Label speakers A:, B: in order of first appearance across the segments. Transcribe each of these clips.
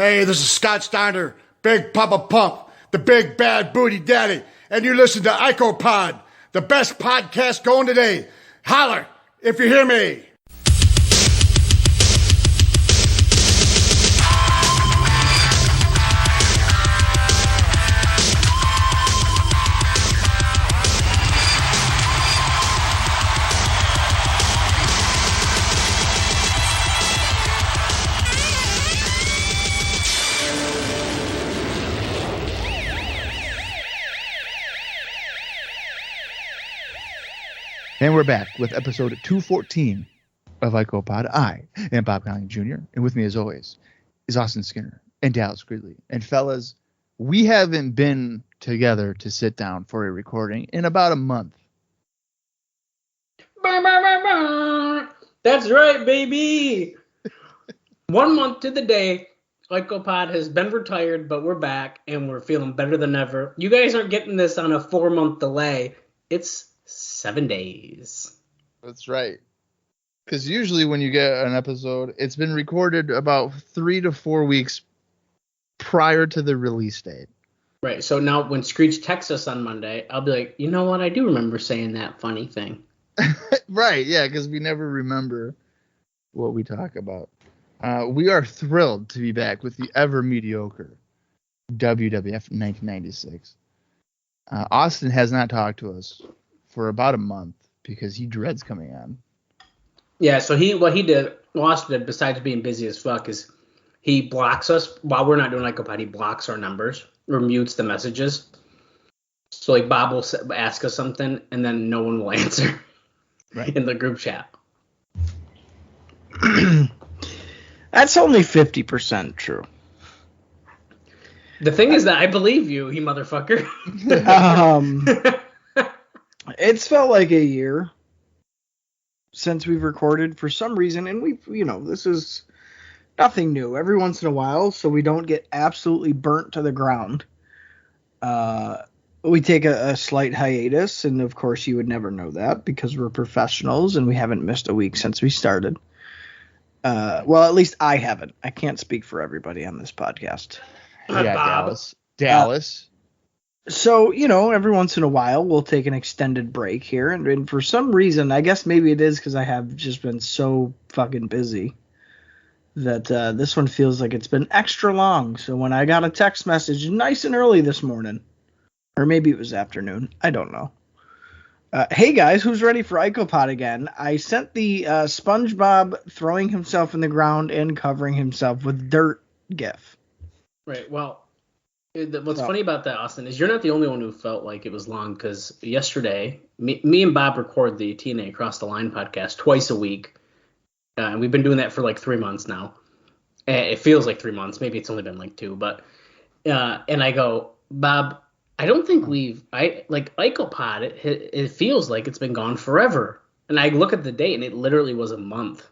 A: Hey, this is Scott Steiner, Big Papa Pump, the Big Bad Booty Daddy, and you listen to ICOPOD, the best podcast going today. Holler if you hear me.
B: And we're back with episode 214 of ICOPOD. I am Bob Conley Jr., and with me, as always, is Austin Skinner and Dallas Gridley. And fellas, we haven't been together to sit down for a recording in about a month.
C: That's right, baby. 1 month to the day, ICOPOD has been retired, but we're back, and we're feeling better than ever. You guys aren't getting this on a 4-month delay. It's 7 days.
B: That's right. Because usually when you get an episode, it's been recorded about 3 to 4 weeks prior to the release date.
C: Right. So now when Screech texts us on Monday, I'll be like, you know what? I do remember saying that funny thing.
B: Right. Yeah. Because we never remember what we talk about. We are thrilled to be back with the ever mediocre WWF 1996. Austin has not talked to us for about a month because he dreads coming on.
C: Yeah, so Austin did, besides being busy as fuck, is he blocks us while we're not doing ICOPOD. He blocks our numbers or mutes the messages. So like Bob will ask us something and then no one will answer in the group chat.
D: That's only 50% true.
C: The thing is that I believe you, he motherfucker.
D: It's felt like a year since we've recorded for some reason, and this is nothing new. Every once in a while, so we don't get absolutely burnt to the ground, we take a slight hiatus, and of course you would never know that because we're professionals and we haven't missed a week since we started. Well, at least I haven't. I can't speak for everybody on this podcast.
B: Yeah, Dallas.
D: So, every once in a while, we'll take an extended break here. And for some reason, I guess maybe it is because I have just been so fucking busy that this one feels like it's been extra long. So when I got a text message nice and early this morning, or maybe it was afternoon, I don't know. Hey, guys, who's ready for ICOPOD again? I sent the SpongeBob throwing himself in the ground and covering himself with dirt gif.
C: Right, well... What's funny about that, Austin, is you're not the only one who felt like it was long, because yesterday, me and Bob record the TNA Across the Line podcast twice a week, and we've been doing that for like 3 months now. It feels like 3 months. Maybe it's only been like 2, but and I go, Bob, I don't think ICOPOD, it feels like it's been gone forever. And I look at the date, and it literally was a month.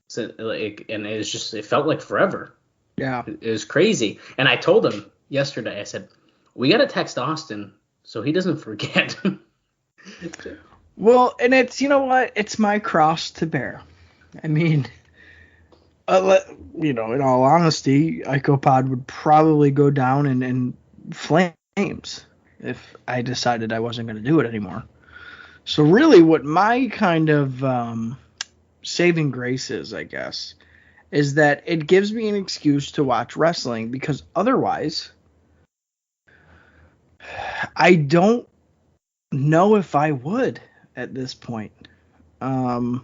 C: So, and it felt like forever.
D: Yeah.
C: It was crazy. And I told him yesterday, I said, we got to text Austin so he doesn't forget.
D: Well, and it's, it's my cross to bear. I mean, in all honesty, ICOPOD would probably go down in flames if I decided I wasn't going to do it anymore. So really what my kind of saving grace is, I guess, is that it gives me an excuse to watch wrestling, because otherwise I don't know if I would at this point. I'll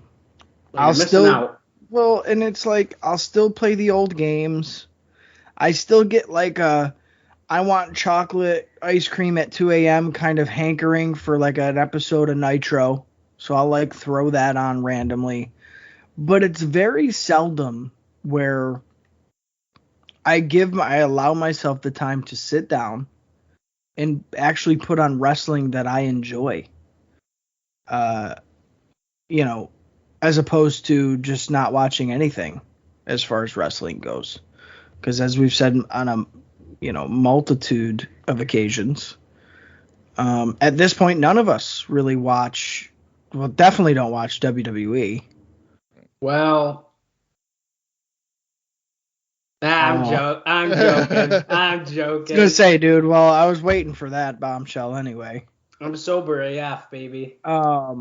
D: still out. Well, and it's like I'll still play the old games. I still get like I want chocolate ice cream at 2 a.m. kind of hankering for like an episode of Nitro. So I'll like throw that on randomly. But it's very seldom where I allow myself the time to sit down and actually put on wrestling that I enjoy. As opposed to just not watching anything as far as wrestling goes. Because as we've said on a multitude of occasions, at this point, none of us really definitely don't watch WWE.
C: Well, I'm joking. I'm
D: I was
C: joking.
D: gonna say, dude. Well, I was waiting for that bombshell anyway.
C: I'm sober AF, baby.
B: I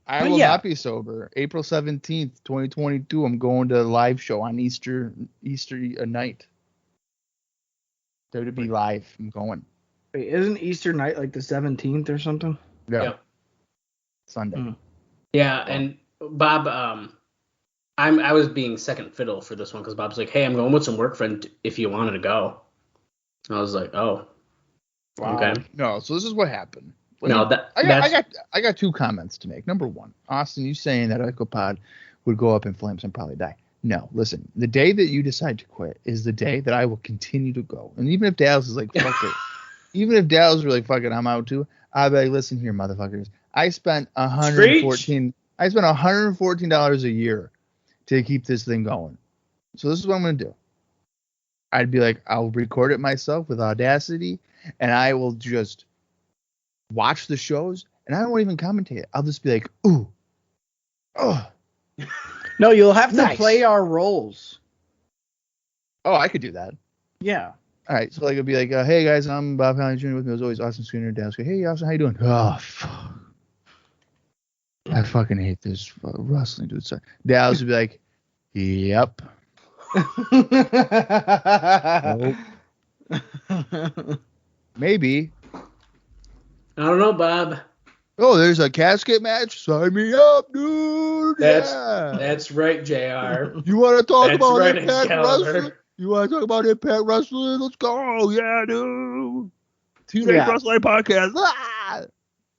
D: But
B: will
D: yeah.
B: not be sober. April 17th, 2022. I'm going to a live show on Easter night. WWE Live. I'm going.
D: Wait, isn't Easter night like the 17th or something?
B: Yeah.
C: Yeah.
B: Sunday.
D: Hmm.
C: Yeah, and Bob, I was being second fiddle for this one because Bob's like, "Hey, I'm going with some work friend if you wanted to go." I was like, "Oh, okay."
B: No, so this is what happened.
C: No,
B: I got two comments to make. Number one, Austin, you saying that ICOPOD would go up in flames and probably die. No, listen, the day that you decide to quit is the day that I will continue to go. And even if Dallas is like, fuck it, even if Dallas is really, fuck it, I'm out too, I'll be like, listen here, motherfuckers. I spent $114 a year to keep this thing going. So this is what I'm going to do. I'd be like, I'll record it myself with Audacity, and I will just watch the shows, and I won't even commentate it. I'll just be like, ooh, oh.
D: No, you'll have to
B: Nice.
D: play our roles.
B: Oh, I could do that.
D: Yeah.
B: All right, so like it'd be like, hey guys, I'm Bob Halley Jr. With me as always, Austin Schooner, Dallas. Hey, Austin, how you doing? Oh, fuck. I fucking hate this wrestling dude. Sorry. Dallas would be like, yep. Nope. Maybe.
C: I don't know, Bob.
B: Oh, there's a casket match. Sign me up, dude.
C: That's right, JR.
B: You want to talk
C: That's
B: about
C: right,
B: Impact
C: Excalibur.
B: Wrestling? You want to talk about Impact Wrestling? Let's go. Yeah, dude. Tuesday
D: Yeah.
B: Wrestling Podcast. Ah!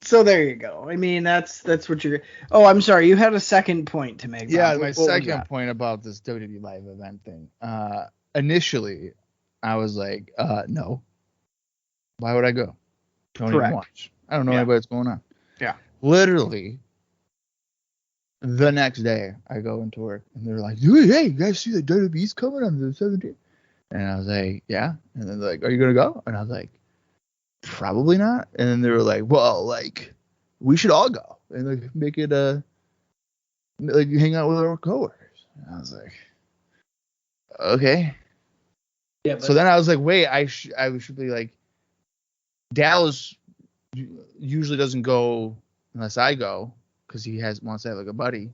D: So there you go. I mean, that's what you're. Oh, I'm sorry. You had a second point to make.
B: Yeah,
D: Bob.
B: my
D: What was
B: second
D: that?
B: point about this WWE live event thing. Initially, I was like, no. Why would I go? Don't
D: Correct.
B: even watch. I don't know
D: Yeah.
B: anybody that's going on.
D: Yeah.
B: Literally, the next day, I go into work, and they're like, hey, you guys see the WWE's coming on the 17th? And I was like, yeah. And then they're like, are you going to go? And I was like, probably not. And then they were like, well, like, we should all go. And like, make it like, hang out with our coworkers. And I was like, okay.
C: Yeah, but
B: So then I was like, wait, I should be like, Dallas usually doesn't go unless I go because he wants to have like a buddy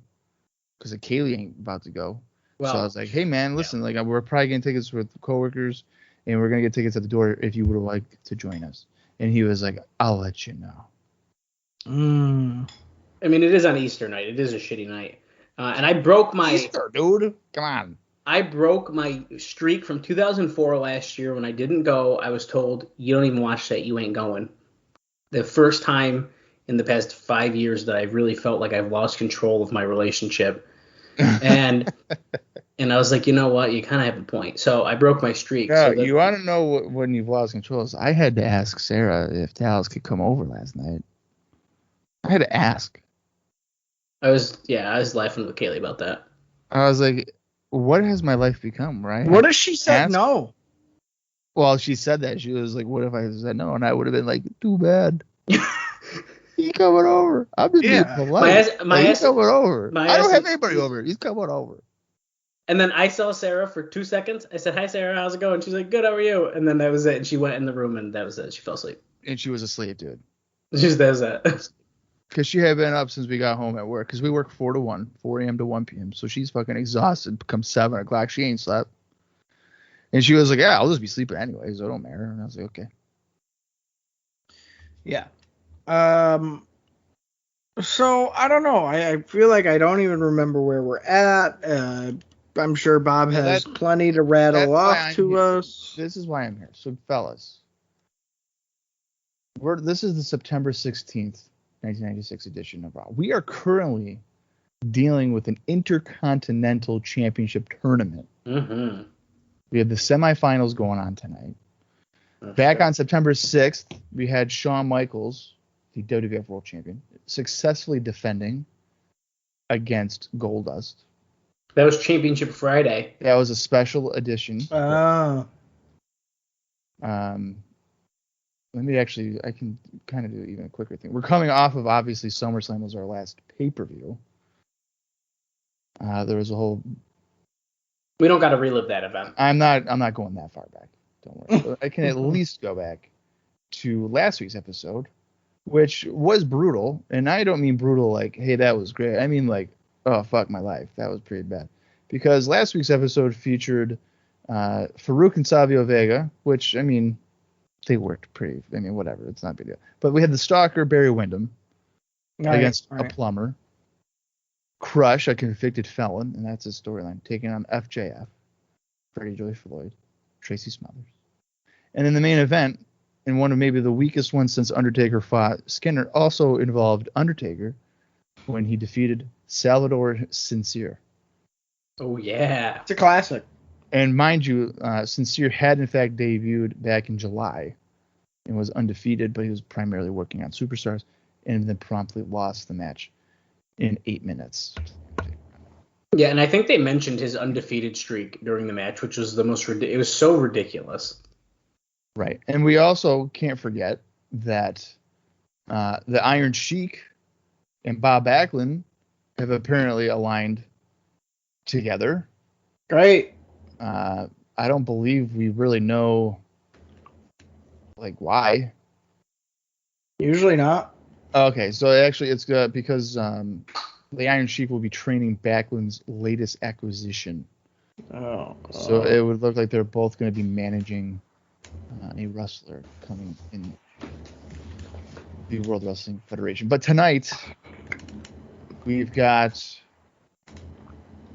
B: because Kaylee ain't about to go.
C: well,
B: So I was like, hey man, listen, like we're probably getting tickets with coworkers and we're gonna get tickets at the door if you would like to join us. And he was like, I'll let you know.
C: I mean, it is on Easter night. It is a shitty night, and I broke my
B: Easter, dude. Come on.
C: I broke my streak from 2004 last year when I didn't go. I was told, you don't even watch that, you ain't going. The first time in the past 5 years that I've really felt like I've lost control of my relationship. And I was like, you know what? You kind of have a point. So I broke my streak.
B: Yeah,
C: So
B: you want to know when you've lost control? I had to ask Sarah if Dallas could come over last night. I had to ask.
C: I was laughing with Kaylee about that.
B: I was like, what has my life become, right?
D: What if she said
B: Ask-
D: no?
B: Well, she said that. She was like, what if I said no? And I would have been like, too bad. He's coming over. I'm just being polite. He's coming over. I don't have anybody over. He's coming over.
C: And then I saw Sarah for 2 seconds. I said, hi, Sarah, how's it going? She's like, good, how are you? And then that was it. And she went in the room, and that was it. She fell asleep.
B: And she was asleep, dude.
C: That was it.
B: Because she had been up since we got home at work. Because we work 4 to 1, 4 a.m. to 1 p.m. So she's fucking exhausted. Come 7 o'clock, she ain't slept. And she was like, yeah, I'll just be sleeping anyway, so it don't matter. And I was like, okay.
D: Yeah. So I don't know. I feel like I don't even remember where we're at. I'm sure Bob has plenty to rattle off to us.
B: This is why I'm here. So, fellas, this is the September 16th, 1996 edition of Raw. We are currently dealing with an Intercontinental Championship tournament.
C: Mm-hmm.
B: We have the semifinals going on tonight. Back on September 6th, we had Shawn Michaels, the WWF World Champion, successfully defending against Goldust.
C: That was Championship Friday.
B: That was a special edition.
D: Oh.
B: Let me I can kind of do even a quicker thing. We're coming off of, obviously, SummerSlam was our last pay-per-view. There was a whole...
C: We don't got to relive that event.
B: I'm not going that far back. Don't worry. But I can at least go back to last week's episode, which was brutal. And I don't mean brutal like, hey, that was great. I mean like, oh, fuck my life. That was pretty bad. Because last week's episode featured Faarooq and Savio Vega, which, I mean, they worked pretty. I mean, whatever. It's not a big deal. But we had the stalker, Barry Windham, against a plumber. Crush, a convicted felon, and that's his storyline, taking on FJF, Freddie Joy Floyd, Tracy Smothers. And in the main event, and one of maybe the weakest ones since Undertaker fought Skinner, also involved Undertaker when he defeated Salvador Sincere.
C: Oh, yeah.
D: It's a classic.
B: And mind you, Sincere had in fact debuted back in July and was undefeated, but he was primarily working on Superstars and then promptly lost the match in 8 minutes.
C: Yeah, and I think they mentioned his undefeated streak during the match, which was the most it was so ridiculous.
B: Right. And we also can't forget that the Iron Sheik and Bob Backlund have apparently aligned together.
D: Great.
B: I don't believe we really know like why.
D: Usually not.
B: Okay, so actually it's because the Iron Sheik will be training Backlund's latest acquisition.
D: Oh.
B: So it would look like they're both going to be managing a wrestler coming in the World Wrestling Federation. But tonight we've got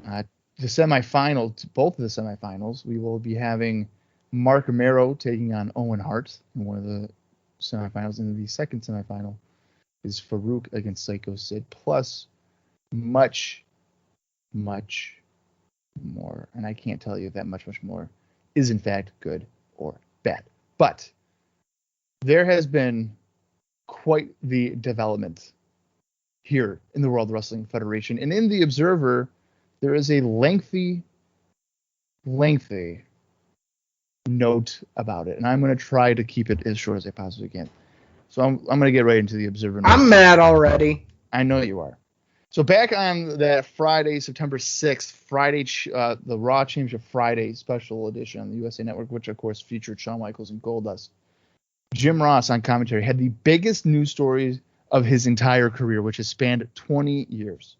B: the semifinal, both of the semifinals. We will be having Marc Mero taking on Owen Hart in one of the semifinals, and the second semifinal is Faarooq against Psycho Sid, plus much, much more. And I can't tell you if that much more is in fact good or bad. But there has been quite the development here in the World Wrestling Federation. And in the Observer, there is a lengthy note about it. And I'm going to try to keep it as short as I possibly can. So I'm going to get right into the Observer.
D: I'm mad already.
B: I know you are. So back on that Friday, September 6th, the Raw Championship Friday special edition on the USA Network, which of course featured Shawn Michaels and Goldust, Jim Ross on commentary had the biggest news stories of his entire career, which has spanned 20 years.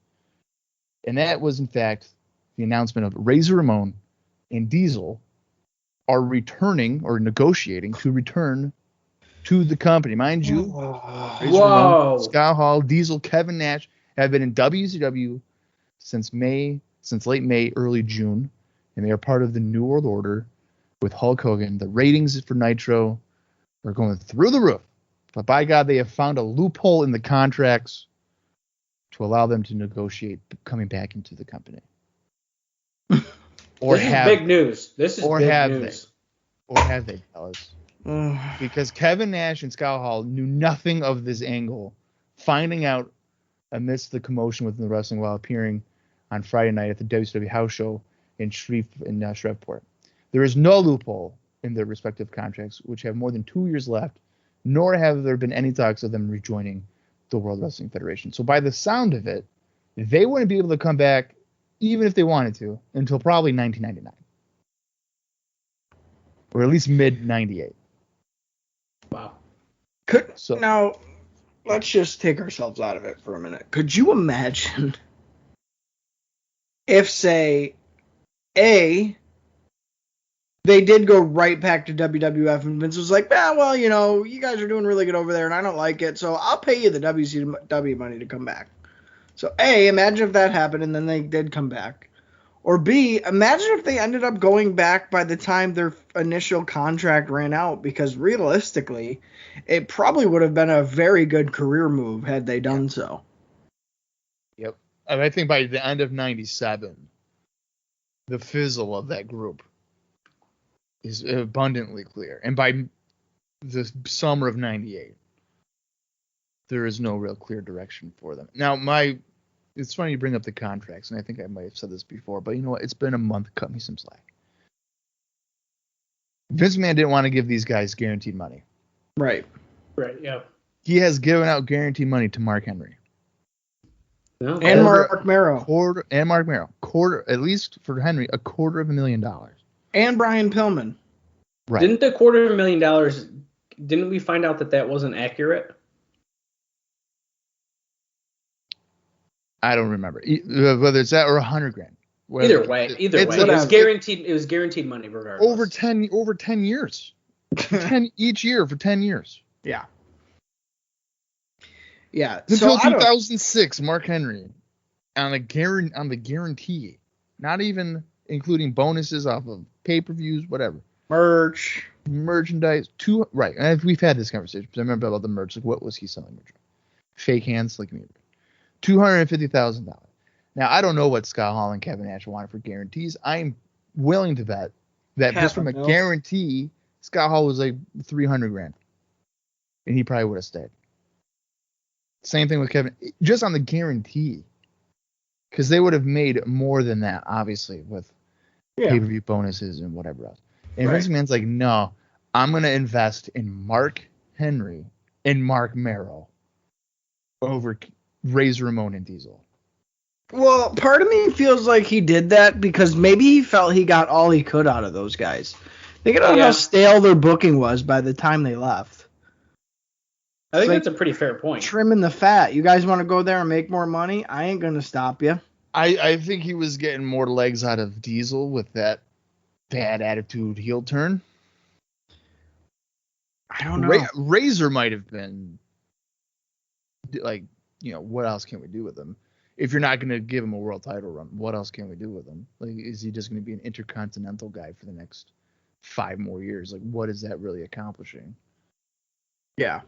B: And that was, in fact, the announcement of Razor Ramon and Diesel are returning or negotiating to return to the company. Mind you, Razor Ramon, Scott Hall, Diesel, Kevin Nash have been in WCW since late May, early June, and they are part of the New World Order with Hulk Hogan. The ratings for Nitro are going through the roof, but by God, they have found a loophole in the contracts to allow them to negotiate coming back into the company.
C: This is big news. This is big news.
B: Or have they, fellas? Because Kevin Nash and Scott Hall knew nothing of this angle, finding out amidst the commotion within the wrestling while appearing on Friday night at the WCW house show in Shreveport. There is no loophole in their respective contracts, which have more than 2 years left, nor have there been any talks of them rejoining the World Wrestling Federation. So by the sound of it, they wouldn't be able to come back, even if they wanted to, until probably 1999. Or at least mid-98.
C: Wow.
D: Now, let's just take ourselves out of it for a minute. Could you imagine if, say, they did go right back to WWF and Vince was like, well, you guys are doing really good over there and I don't like it, so I'll pay you the WCW money to come back. So, A, imagine if that happened and then they did come back. Or B, imagine if they ended up going back by the time their initial contract ran out, because realistically, it probably would have been a very good career move had they done so.
B: Yep. I think by the end of 97, the fizzle of that group is abundantly clear. And by the summer of 98, there is no real clear direction for them. Now, it's funny you bring up the contracts, and I think I might have said this before, but you know what? It's been a month. Cut me some slack. Vince McMahon didn't want to give these guys guaranteed money.
D: Right,
C: yeah.
B: He has given out guaranteed money to Mark Henry.
C: No.
D: And Marc Mero.
B: Marc Mero. At least for Henry, $250,000.
D: And Brian Pillman.
B: Right.
C: Didn't the $250,000, didn't we find out that wasn't accurate?
B: I don't remember. Whether it's that or $100,000.
C: Either way. It was guaranteed money regardless.
B: Over 10 years. Each year for 10 years.
D: Yeah. Yeah.
B: Until 2006, Mark Henry on the guarantee, not even including bonuses off of pay-per-views, whatever. Merchandise. Right. And we've had this conversation because I remember about the merch. Like, what was he selling? Fake hands, like me. $250,000. Now, I don't know what Scott Hall and Kevin Nash wanted for guarantees. I'm willing to bet that just from a guarantee, Scott Hall was like $300,000, and he probably would have stayed. Same thing with Kevin, just on the guarantee, because they would have made more than that, obviously, with pay-per-view bonuses and whatever else. And Vince McMahon's like, no, I'm going to invest in Mark Henry and Marc Mero over Razor Ramon and Diesel.
D: Well, part of me feels like he did that because maybe he felt he got all he could out of those guys. Think about how stale their booking was by the time they left.
C: I think that's a pretty fair point.
D: Trimming the fat. You guys want to go there and make more money? I ain't going to stop you.
B: I think he was getting more legs out of Diesel with that bad attitude heel turn.
D: I don't know.
B: Razor might have been like, what else can we do with him? If you're not going to give him a world title run, what else can we do with him? Like, is he just going to be an intercontinental guy for the next 5 more years? Like, what is that really accomplishing?
D: Yeah.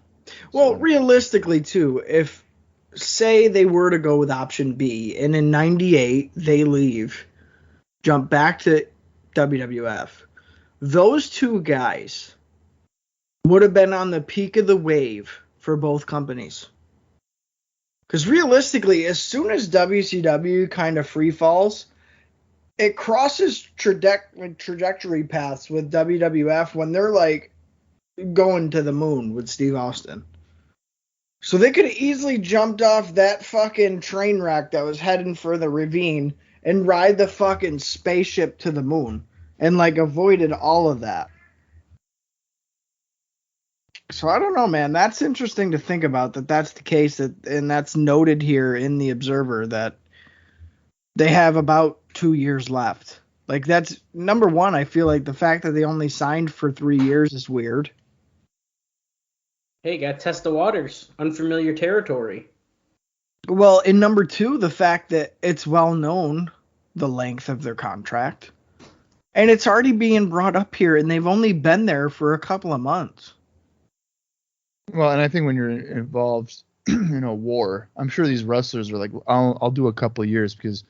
D: Well, realistically, too, if, say, they were to go with option B, and in 98 they leave, jump back to WWF, those two guys would have been on the peak of the wave for both companies. Because realistically, as soon as WCW kind of free falls, it crosses trajectory paths with WWF when they're like going to the moon with Steve Austin. So they could have easily jumped off that fucking train wreck that was heading for the ravine and ride the fucking spaceship to the moon and like avoided all of that. So I don't know, man. That's interesting to think about that's the case, and that's noted here in the Observer that they have about 2 years left. Like, that's number one. I feel like the fact that they only signed for 3 years is weird.
C: Hey, got to test the waters. Unfamiliar territory.
D: Well, in number two, the fact that it's well known the length of their contract, and it's already being brought up here, and they've only been there for a couple of months.
B: Well, and I think when you're involved in a war, I'm sure these wrestlers are like, I'll do a couple of years because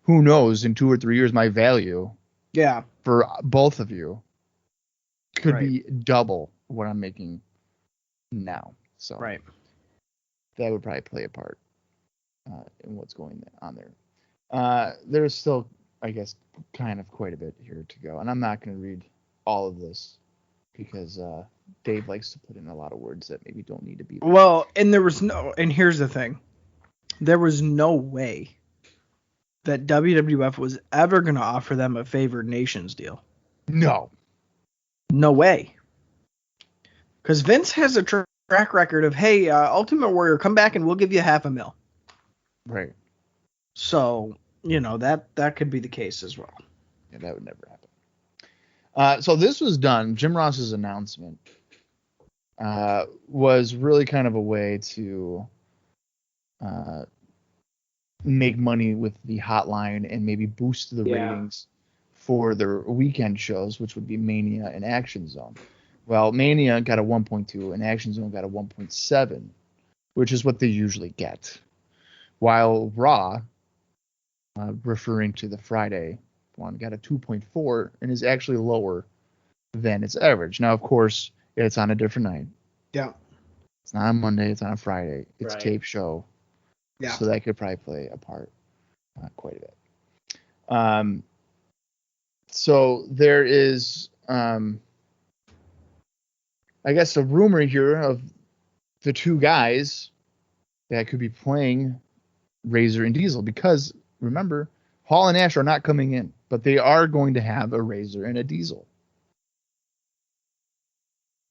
B: who knows, in 2 or 3 years, my value for both of you could be double what I'm making now. So that would probably play a part in what's going on there. There's still, I guess, kind of quite a bit here to go. And I'm not going to read all of this because Dave likes to put in a lot of words that maybe don't need to be there.
D: Well, and here's the thing. There was no way that WWF was ever going to offer them a favored nations deal.
B: No way.
D: Because Vince has a track record of, hey, Ultimate Warrior, come back and we'll give you $500,000.
B: Right.
D: So, that could be the case as well.
B: Yeah, that would never happen. So this was done. Jim Ross's announcement was really kind of a way to make money with the hotline and maybe boost the ratings for their weekend shows, which would be Mania and Action Zone. Well, Mania got a 1.2 and Action Zone got a 1.7, which is what they usually get. While Raw, referring to the Friday one, got a 2.4 and is actually lower than its average. Now, of course, it's on a different night.
D: Yeah.
B: It's not on Monday. It's on a Friday. It's a tape show.
D: Yeah.
B: So that could probably play a part quite a bit. So there is, I guess, a rumor here of the two guys that could be playing Razor and Diesel, because remember, Hall and Nash are not coming in, but they are going to have a Razor and a Diesel.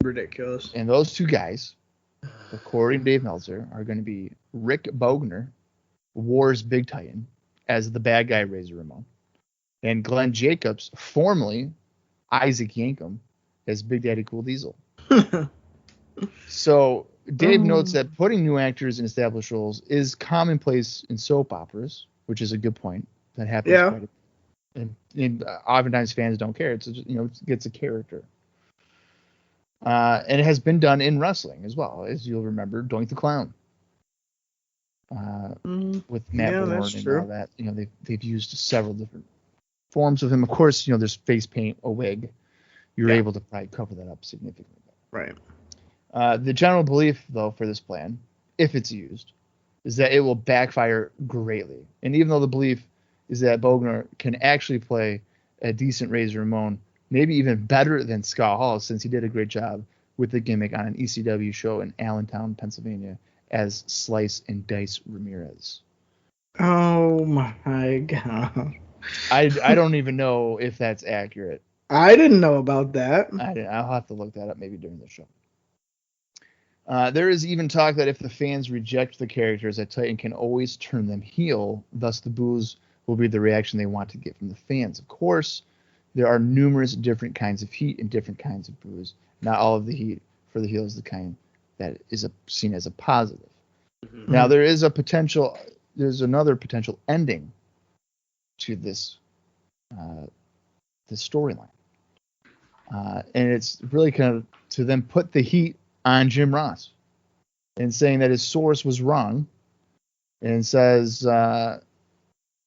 D: Ridiculous.
B: And those two guys, according to Dave Meltzer, are going to be Rick Bogner, War's Big Titan, as the bad guy Razor Ramon, and Glenn Jacobs, formerly Isaac Yankem, as Big Daddy Cool Diesel. So Dave notes that putting new actors in established roles is commonplace in soap operas, which is a good point. That happens quite a bit. And oftentimes fans don't care. It's just, it gets a character. And it has been done in wrestling as well, as you'll remember, Doink the Clown. With Matt Bourne and all that. They've used several different forms of him. Of course, there's face paint, a wig. You're able to probably cover that up significantly.
D: Right.
B: The general belief, though, for this plan, if it's used, is that it will backfire greatly. And even though the belief is that Bogner can actually play a decent Razor Ramon, maybe even better than Scott Hall, since he did a great job with the gimmick on an ECW show in Allentown, Pennsylvania, as Slice and Dice Ramirez.
D: Oh my God.
B: I don't even know if that's accurate.
D: I didn't know about that.
B: I'll have to look that up maybe during the show. There is even talk that if the fans reject the characters, that Titan can always turn them heel. Thus, the boos will be the reaction they want to get from the fans. Of course, there are numerous different kinds of heat and different kinds of boos. Not all of the heat for the heel is the kind that is seen as a positive. Mm-hmm. Now, there's another potential ending to this storyline. And it's really kind of to then put the heat on Jim Ross and saying that his source was wrong, and saying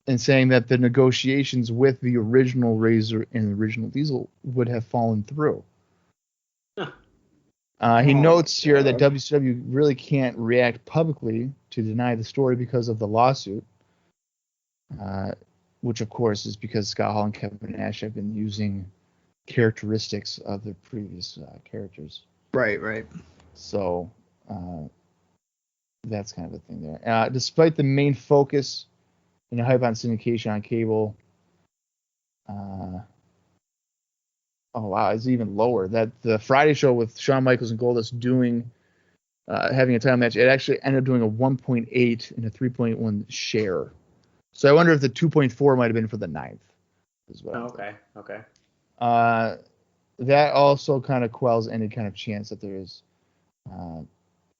B: that the negotiations with the original Razor and the original Diesel would have fallen through. He notes here that WCW really can't react publicly to deny the story because of the lawsuit, which of course is because Scott Hall and Kevin Nash have been using characteristics of the previous characters.
D: Right.
B: So that's kind of a thing there. Despite the main focus and the hype on syndication on cable, it's even lower. That the Friday show with Shawn Michaels and Goldust having a title match, it actually ended up doing a 1.8 and a 3.1 share. So I wonder if the 2.4 might have been for the 9th as well.
C: Okay.
B: That also kind of quells any kind of chance that there is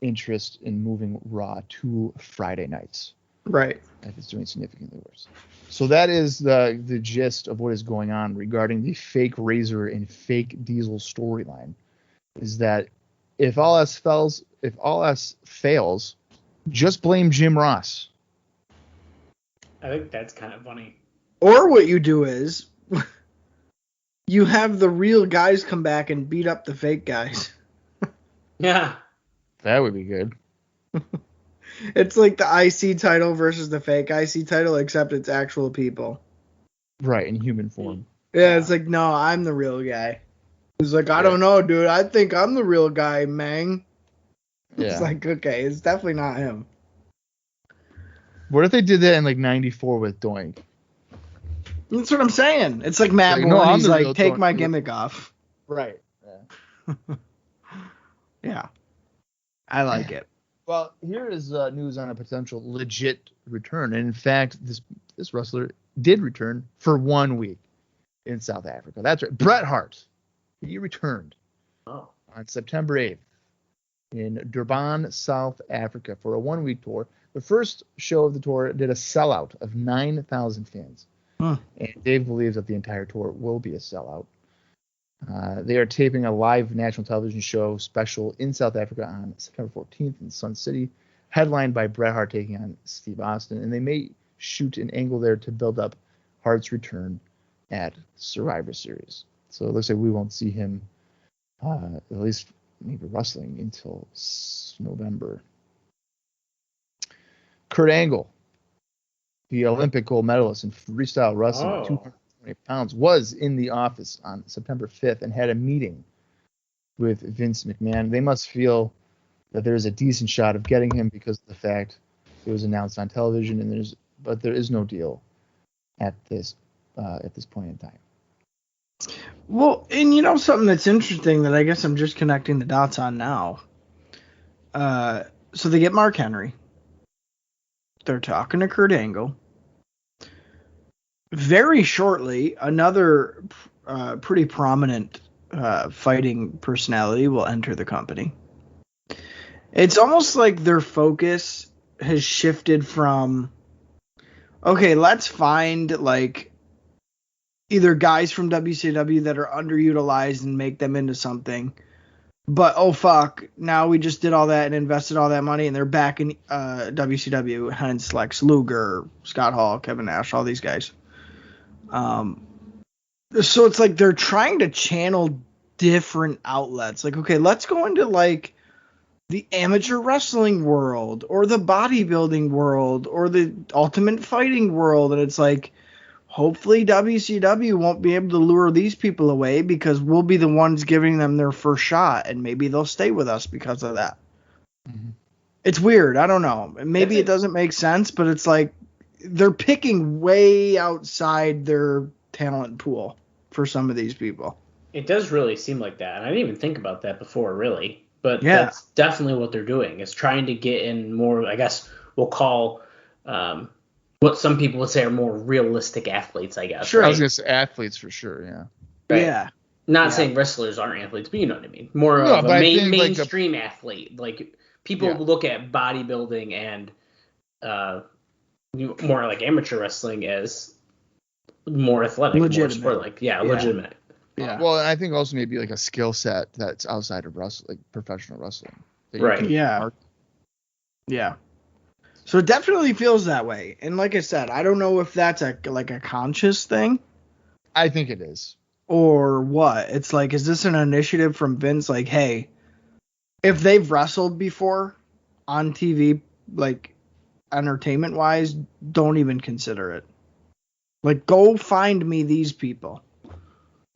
B: interest in moving Raw to Friday nights.
D: Right.
B: If it's doing significantly worse. So that is the gist of what is going on regarding the fake Razor and fake Diesel storyline. Is that if all else fails, just blame Jim Ross.
C: I think that's kind of funny.
D: Or what you do is you have the real guys come back and beat up the fake guys.
C: Yeah.
B: That would be good.
D: It's like the IC title versus the fake IC title, except it's actual people.
B: Right, in human form.
D: Yeah, it's like, no, I'm the real guy. He's like, I don't know, dude. I think I'm the real guy, man. Yeah. It's like, okay, it's definitely not him.
B: What if they did that in like 94 with Doink?
D: That's what I'm saying. It's like Matt Moore. He's like, take my gimmick off.
B: Right.
D: Yeah. Yeah. I like it.
B: Well, here is news on a potential legit return. And in fact, this wrestler did return for 1 week in South Africa. That's right. Bret Hart. He returned on September 8th in Durban, South Africa for a 1 week tour. The first show of the tour did a sellout of 9,000 fans. And Dave believes that the entire tour will be a sellout. They are taping a live national television show special in South Africa on September 14th in Sun City, headlined by Bret Hart taking on Steve Austin. And they may shoot an angle there to build up Hart's return at Survivor Series. So it looks like we won't see him, at least maybe wrestling, until November. Kurt Angle, the Olympic gold medalist in freestyle wrestling at 220 pounds, was in the office on September 5th and had a meeting with Vince McMahon. They must feel that there's a decent shot of getting him because of the fact It was announced on television, and there is no deal at this point in time.
D: Well, and you know something that's interesting that I guess I'm just connecting the dots on now. So they get Mark Henry. They're talking to Kurt Angle. Very shortly, another pretty prominent fighting personality will enter the company. It's almost like their focus has shifted from, okay, let's find like either guys from WCW that are underutilized and make them into something. But, oh, fuck, now we just did all that and invested all that money, and they're back in WCW, hence Lex Luger, Scott Hall, Kevin Nash, all these guys. So it's like they're trying to channel different outlets. Like, okay, let's go into, like, the amateur wrestling world or the bodybuilding world or the ultimate fighting world. And it's like, hopefully WCW won't be able to lure these people away because we'll be the ones giving them their first shot, and maybe they'll stay with us because of that. Mm-hmm. It's weird. I don't know. Maybe it doesn't make sense, but it's like they're picking way outside their talent pool for some of these people.
C: It does really seem like that. And I didn't even think about that before, really. But that's definitely what they're doing, is trying to get in more, I guess we'll call what some people would say are more realistic athletes, I guess.
B: Sure,
C: right?
B: I was going to say athletes for sure, yeah.
C: Right?
D: Yeah.
C: Not saying wrestlers aren't athletes, but you know what I mean. More of a mainstream athlete. Like, people look at bodybuilding and more like amateur wrestling as more athletic,
D: legitimate.
C: More sport, legitimate.
B: Yeah. Well, and I think also maybe like a skill set that's outside of wrestling, like professional wrestling.
C: Right.
D: Yeah. So it definitely feels that way. And like I said, I don't know if that's a conscious thing.
B: I think it is.
D: Or what? It's like, is this an initiative from Vince? Like, hey, if they've wrestled before on TV, like entertainment wise, don't even consider it. Like, go find me these people.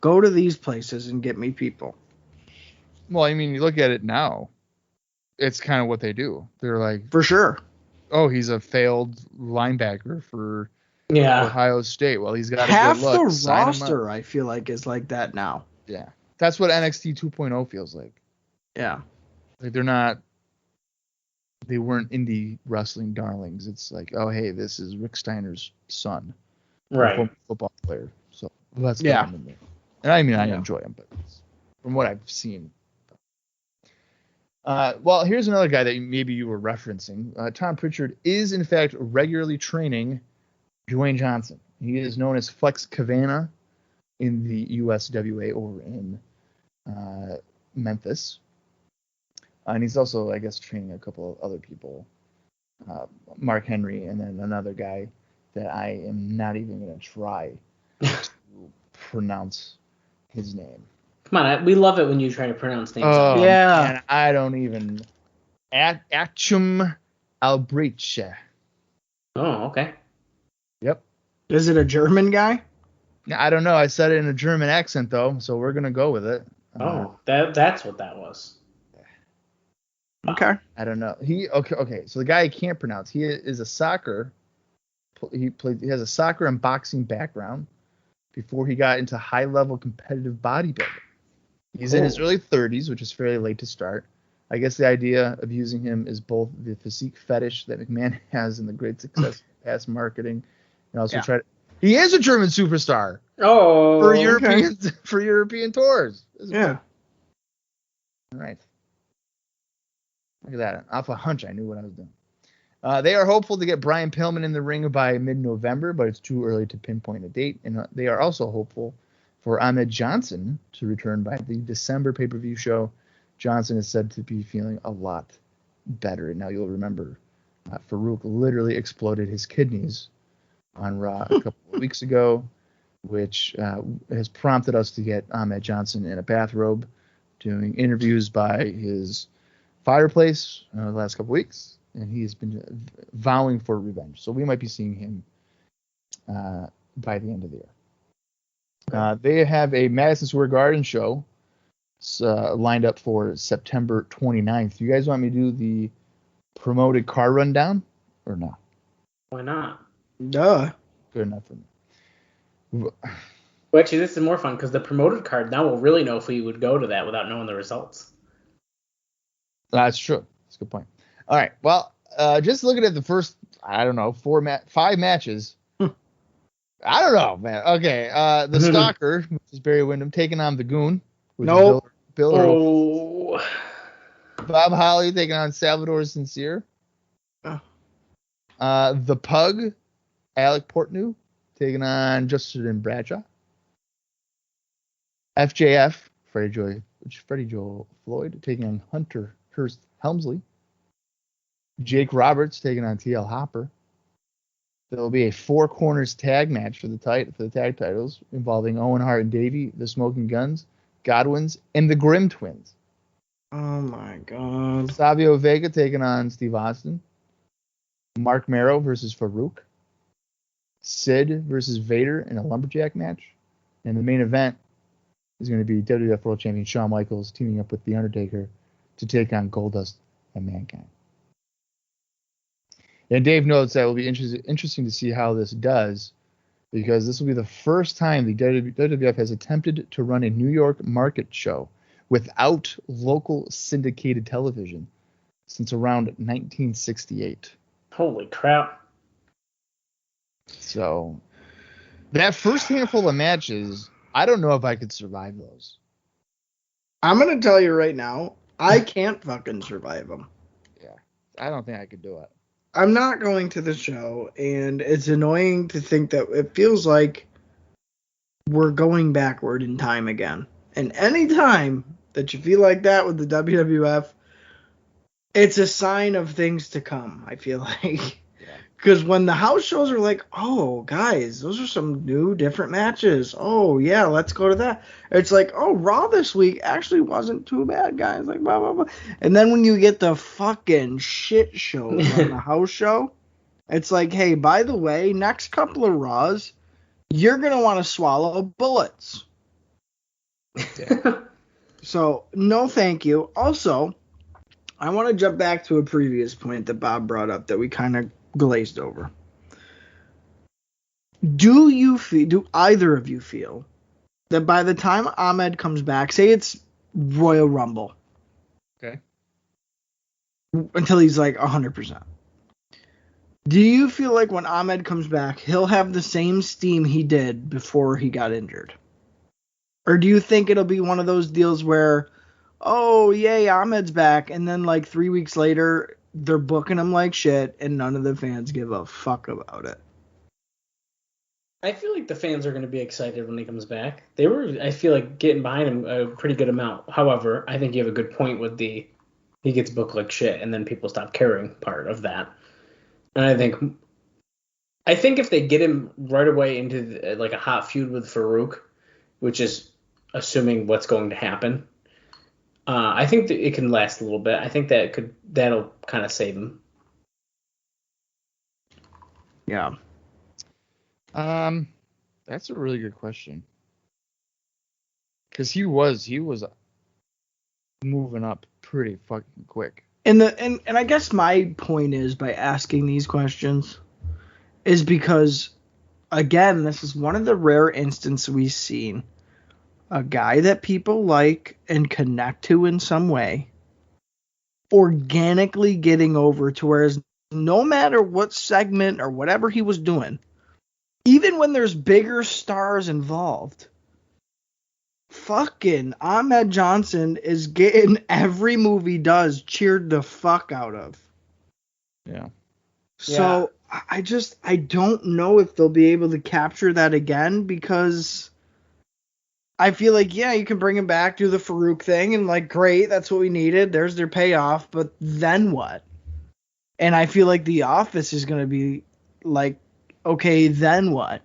D: Go to these places and get me people.
B: Well, I mean, you look at it now, it's kind of what they do. They're like,
D: for sure.
B: Oh, he's a failed linebacker for Ohio State. Well, he's got
D: half
B: a good look.
D: the roster, I feel like, is like that now.
B: Yeah, that's what NXT 2.0 feels like.
D: Yeah,
B: like they weren't indie wrestling darlings. It's like, oh, hey, this is Rick Steiner's son,
C: right?
B: Football player. So let's get him in there. And I mean, I enjoy him, but from what I've seen. Well, here's another guy that maybe you were referencing. Tom Pritchard is, in fact, regularly training Dwayne Johnson. He is known as Flex Cavana in the USWA over in Memphis. And he's also, I guess, training a couple of other people. Mark Henry, and then another guy that I am not even going to try to pronounce his name.
C: Come on, we love it when you try to pronounce names.
B: Oh, yeah. And I don't even. Achum Albrecht.
C: Oh, okay.
B: Yep.
D: Is it a German guy?
B: I don't know. I said it in a German accent, though, so we're going to go with it.
C: That's what that was.
D: Okay.
B: I don't know. Okay. So the guy I can't pronounce. He is a soccer. He has a soccer and boxing background before he got into high-level competitive bodybuilding. He's in his early 30s, which is fairly late to start. I guess the idea of using him is both the physique fetish that McMahon has and the great success of past marketing, and also he is a German superstar.
C: Oh,
B: for European tours.
D: Yeah.
B: All right. Look at that. Off a hunch, I knew what I was doing. They are hopeful to get Brian Pillman in the ring by mid-November, but it's too early to pinpoint a date. And they are also hopeful for Ahmed Johnson to return by the December pay-per-view show. Johnson is said to be feeling a lot better. Now, you'll remember Faarooq literally exploded his kidneys on Raw a couple of weeks ago, which has prompted us to get Ahmed Johnson in a bathrobe doing interviews by his fireplace the last couple of weeks. And he has been vowing for revenge. So we might be seeing him by the end of the year. They have a Madison Square Garden show lined up for September 29th. Do you guys want me to do the promoted car rundown? Or no?
C: Why not?
D: Duh.
B: Good enough for me.
C: Well, actually, this is more fun because the promoted card, now we'll really know if we would go to that without knowing the results.
B: That's true. That's a good point. All right. Well, just looking at the first, I don't know, 5 matches. I don't know, man. Okay. The Stalker, which is Barry Windham, taking on the Goon, which is Bill Earl. Bob Holly taking on Salvador Sincere. The Pug, Alec Portnew, taking on Justin Bradshaw. FJF, Freddie Joe Floyd, taking on Hunter Hearst Helmsley. Jake Roberts taking on TL Hopper. There will be a 4 corners tag match for the tag titles involving Owen Hart and Davey, the Smoking Guns, Godwins, and the Grimm Twins.
D: Oh my God.
B: Savio Vega taking on Steve Austin. Marc Mero versus Faarooq. Sid versus Vader in a lumberjack match. And the main event is going to be WWF World Champion Shawn Michaels teaming up with The Undertaker to take on Goldust and Mankind. And Dave notes that it will be interesting to see how this does, because this will be the first time the WWF has attempted to run a New York market show without local syndicated television since around 1968.
C: Holy crap.
B: So that first handful of matches, I don't know if I could survive those.
D: I'm going to tell you right now, I can't fucking survive them.
B: Yeah, I don't think I could do it.
D: I'm not going to the show, and it's annoying to think that it feels like we're going backward in time again. And any time that you feel like that with the WWF, it's a sign of things to come, I feel like. Because when the house shows are like, oh, guys, those are some new, different matches. Oh, yeah, let's go to that. It's like, oh, Raw this week actually wasn't too bad, guys. Like, blah, blah, blah. And then when you get the fucking shit shows on the house show, it's like, hey, by the way, next couple of Raws, you're going to want to swallow bullets.
B: Yeah.
D: So, no thank you. Also, I want to jump back to a previous point that Bob brought up that we kind of glazed over. Do either of you feel that by the time Ahmed comes back, say it's Royal Rumble,
B: okay,
D: until he's like 100%, do you feel like when Ahmed comes back, he'll have the same steam he did before he got injured? Or do you think it'll be one of those deals where, oh, yay, Ahmed's back, and then like 3 weeks later, they're booking him like shit, and none of the fans give a fuck about it?
C: I feel like the fans are going to be excited when he comes back. They were, I feel like, getting behind him a pretty good amount. However, I think you have a good point with he gets booked like shit, and then people stop caring part of that. And I think if they get him right away into like a hot feud with Faarooq, which is assuming what's going to happen, I think that it can last a little bit. I think that'll kind of save him.
D: Yeah.
B: That's a really good question. Because he was moving up pretty fucking quick.
D: And I guess my point is, by asking these questions, is because, again, this is one of the rare instances we've seen a guy that people like and connect to in some way organically getting over to whereas no matter what segment or whatever he was doing, even when there's bigger stars involved, fucking Ahmed Johnson is getting every move he does cheered the fuck out of.
B: Yeah.
D: So I don't know if they'll be able to capture that again, because I feel like, yeah, you can bring him back, do the Faarooq thing, and like, great, that's what we needed. There's their payoff, but then what? And I feel like The Office is going to be like, okay, then what?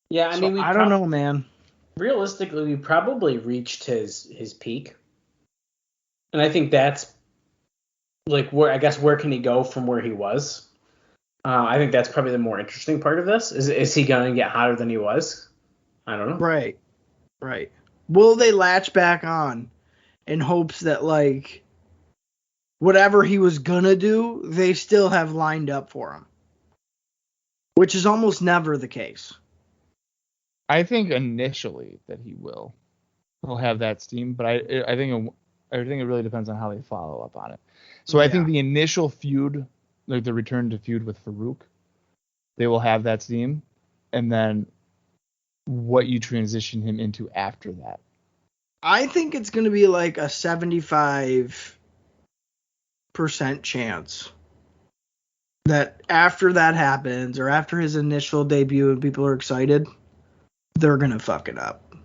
C: Yeah, I mean,
D: I don't know, man.
C: Realistically, we probably reached his peak, and I think that's like where can he go from where he was? I think that's probably the more interesting part of this. Is he going to get hotter than he was? I don't know.
D: Right. Will they latch back on in hopes that, like, whatever he was gonna do, they still have lined up for him, which is almost never the case.
B: I think initially that he'll have that steam, but I think it really depends on how they follow up on it. So I think the initial feud, like the return to feud with Faarooq, they will have that steam, and then what you transition him into after that.
D: I think it's going to be like a 75% chance that after that happens, or after his initial debut and people are excited, they're going to fuck it up.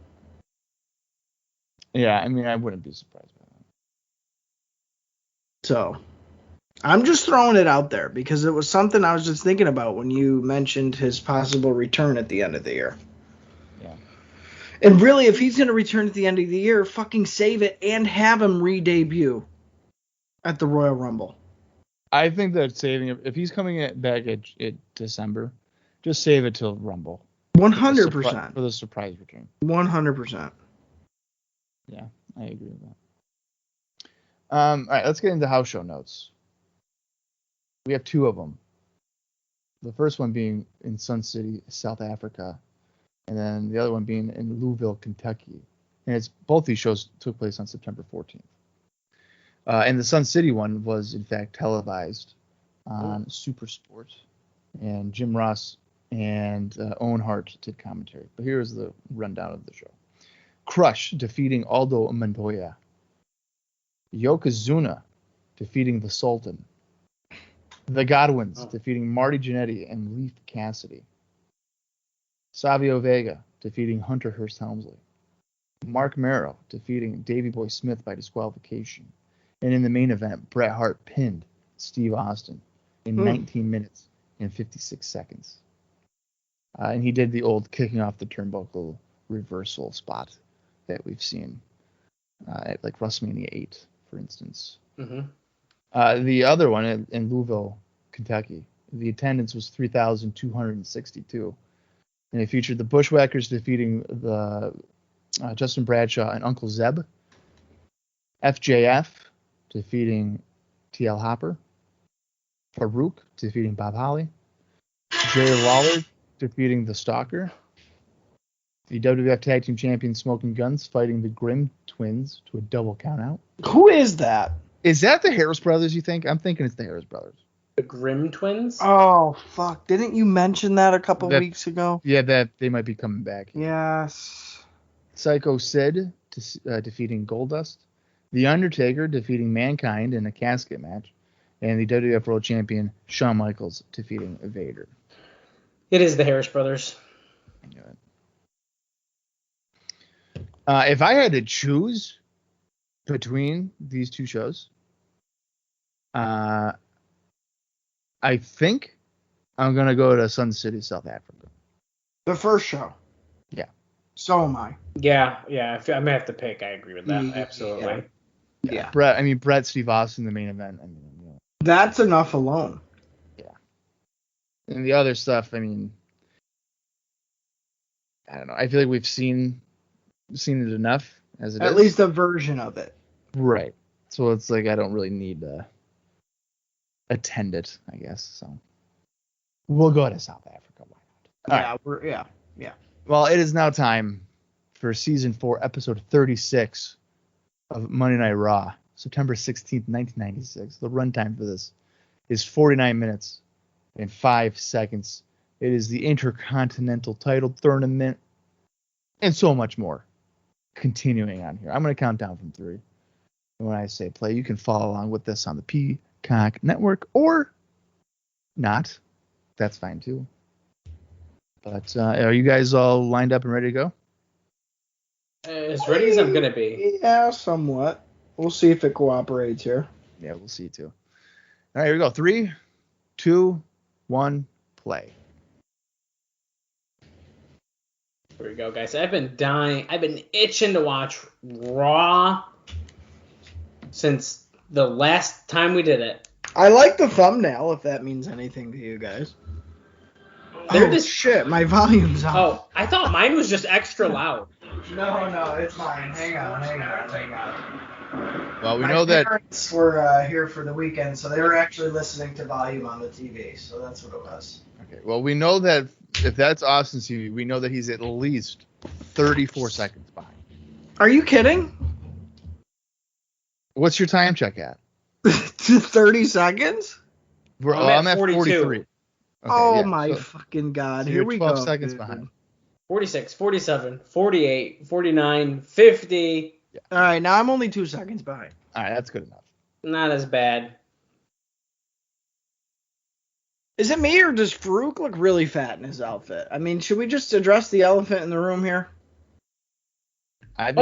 B: Yeah, I mean, I wouldn't be surprised by that.
D: So, I'm just throwing it out there because it was something I was just thinking about when you mentioned his possible return at the end of the year.
B: Yeah.
D: And really, if he's going to return at the end of the year, fucking save it and have him re-debut at the Royal Rumble.
B: I think that saving it, if he's coming back at December, just save it till Rumble.
D: 100%.
B: For the surprise return.
D: 100%.
B: Yeah, I agree with that. All right, let's get into house show notes. We have 2 of them. The first one being in Sun City, South Africa, and then the other one being in Louisville, Kentucky. And both these shows took place on September 14th. And the Sun City one was, in fact, televised on Super Sport. And Jim Ross and Owen Hart did commentary. But here's the rundown of the show. Crush defeating Aldo Montoya. Yokozuna defeating the Sultan. The Godwins defeating Marty Jannetty and Leif Cassidy. Savio Vega defeating Hunter Hearst Helmsley. Marc Mero defeating Davey Boy Smith by disqualification. And in the main event, Bret Hart pinned Steve Austin in 19 minutes and 56 seconds. And he did the old kicking off the turnbuckle reversal spot that we've seen at like WrestleMania 8, for instance. Mm-hmm. The other one in Louisville, Kentucky, the attendance was 3,262. And it featured the Bushwhackers defeating the Justin Bradshaw and Uncle Zeb. FJF defeating TL Hopper. Faarooq defeating Bob Holly. Jerry Lawler defeating the Stalker. The WWF Tag Team Champions Smoking Guns fighting the Grimm Twins to a double countout.
D: Who is that?
B: Is that the Harris Brothers, you think? I'm thinking it's the Harris Brothers.
C: The Grimm Twins?
D: Oh, fuck. Didn't you mention that a couple weeks ago?
B: Yeah, that they might be coming back.
D: Yes.
B: Psycho Sid defeating Goldust. The Undertaker defeating Mankind in a casket match. And the WWF World Champion Shawn Michaels defeating Vader.
C: It is the Harris Brothers.
B: I knew it. If I had to choose between these 2 shows, I think I'm going to go to Sun City, South Africa.
D: The first show.
B: Yeah.
D: So am I.
C: Yeah. I'm going to have to pick. I agree with that. Absolutely.
D: Yeah.
B: Brett, Steve Austin, the main event.
D: That's enough alone.
B: Yeah. And the other stuff, I don't know. I feel like we've seen it enough as it is.
D: At least a version of it.
B: Right. So it's like I don't really need to attend it, I guess. So we'll go to South Africa. Why not?
D: Yeah.
B: Well, it is now time for season 4, episode 36 of Monday Night Raw, September 16th, 1996. The runtime for this is 49 minutes and 5 seconds. It is the Intercontinental Title Tournament and so much more. Continuing on here. I'm going to count down from 3. And when I say play, you can follow along with this on the Peacock Network or not. That's fine too. But are you guys all lined up and ready to go?
C: As ready as I'm going to be.
D: Yeah, somewhat. We'll see if it cooperates here.
B: Yeah, we'll see too. All right, here we go. 3, 2, 1, play.
C: Here we go, guys. I've been itching to watch Raw since the last time we did it.
D: I like the thumbnail, if that means anything to you guys. Shit, my volume's off.
C: Oh, I thought mine was just extra loud.
D: No, it's mine. Hang on.
B: Well, we
D: My
B: know that.
D: parents were here for the weekend, so they were actually listening to volume on the TV. So that's what it was.
B: Okay. Well, we know that if that's Austin's TV, we know that he's at least 34 seconds behind.
D: Are you kidding?
B: What's your time check at?
D: 30 seconds?
B: I'm at 42. Okay,
D: oh
B: yeah,
D: my
B: so-
D: fucking God.
B: so
D: Here
B: you're
D: we
B: 12
D: go.
B: seconds
D: dude.
B: behind.
C: 46, 47, 48, 49, 50.
D: All right, now I'm only 2 seconds behind.
B: All right, that's good enough.
C: Not as bad.
D: Is it me or does Faarooq look really fat in his outfit? I mean, should we just address the elephant in the room here?
B: I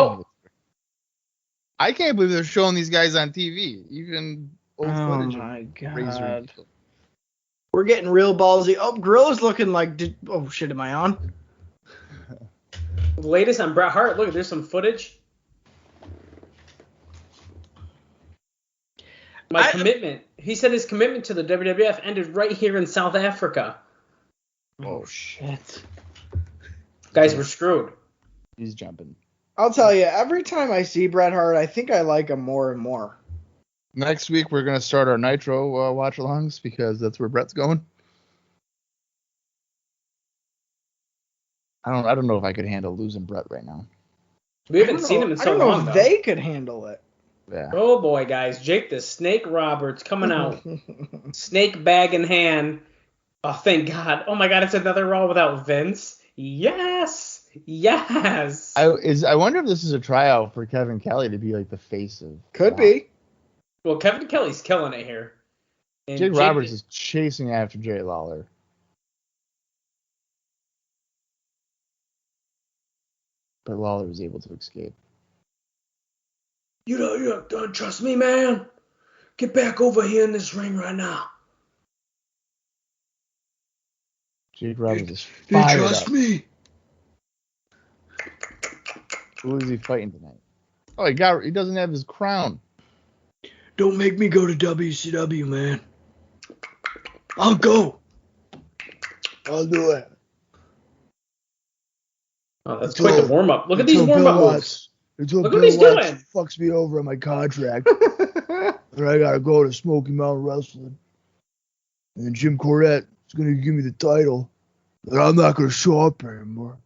B: can't believe they're showing these guys on TV. Even old footage.
D: Oh my
B: Razor.
D: God. We're getting real ballsy. Oh, Gorilla's looking like. Oh shit, am I on?
C: The latest on Bret Hart. Look, there's some footage. Commitment. He said his commitment to the WWF ended right here in South Africa.
D: Oh shit.
C: Guys, we're screwed.
B: He's jumping.
D: I'll tell you, every time I see Bret Hart, I think I like him more and more.
B: Next week we're gonna start our Nitro watch-alongs because that's where Bret's going. I don't know if I could handle losing Bret right now.
C: We haven't seen him in so long.
D: I don't know if
C: though.
D: they could handle it.
B: Yeah.
C: Oh boy, guys, Jake the Snake Roberts coming out, snake bag in hand. Oh, thank God! Oh my God, it's another Raw without Vince. Yes.
B: I wonder if this is a tryout for Kevin Kelly to be like the face of.
D: Could
B: Raw.
D: be.
C: Well, Kevin Kelly's killing it here. And
B: Jake Roberts is chasing after Jay Lawler. But Lawler was able to escape.
C: You don't trust me, man. Get back over here in this ring right now.
B: Jake Roberts is fired up.
D: me?
B: Who is he fighting tonight? Oh, he doesn't have his crown.
D: Don't make me go to WCW, man. I'll go. I'll do it.
C: Oh, that's quite the warm up. Look at these warm up moves. Look what he's doing.
E: Fucks me over on my contract. And I gotta go to Smoky Mountain Wrestling. And then Jim Cornette is gonna give me the title. But I'm not gonna show up anymore.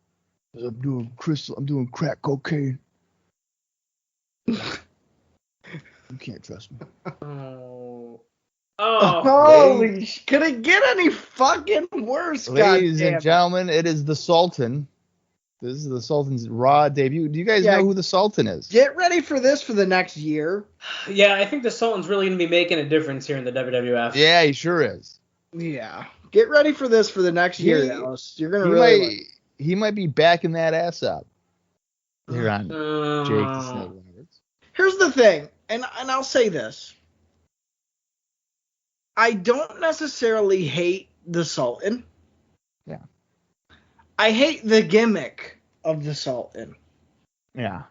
E: Because I'm doing crack cocaine. You can't trust me.
C: Oh.
D: Holy could it get any fucking worse?
B: Ladies
D: goddamn
B: and gentlemen, it is the Sultan. This is the Sultan's Raw debut. Do you guys know who the Sultan is?
D: Get ready for this for the next year.
C: Yeah, I think the Sultan's really going to be making a difference here in the WWF.
B: Yeah, he sure is.
D: Yeah. Get ready for this for the next year, Dallas. You're going to really
B: he might be backing that ass up. Here on Jake the Snake Roberts.
D: Here's the thing, and I'll say this. I don't necessarily hate the Sultan.
B: Yeah.
D: I hate the gimmick of the Sultan.
B: Yeah.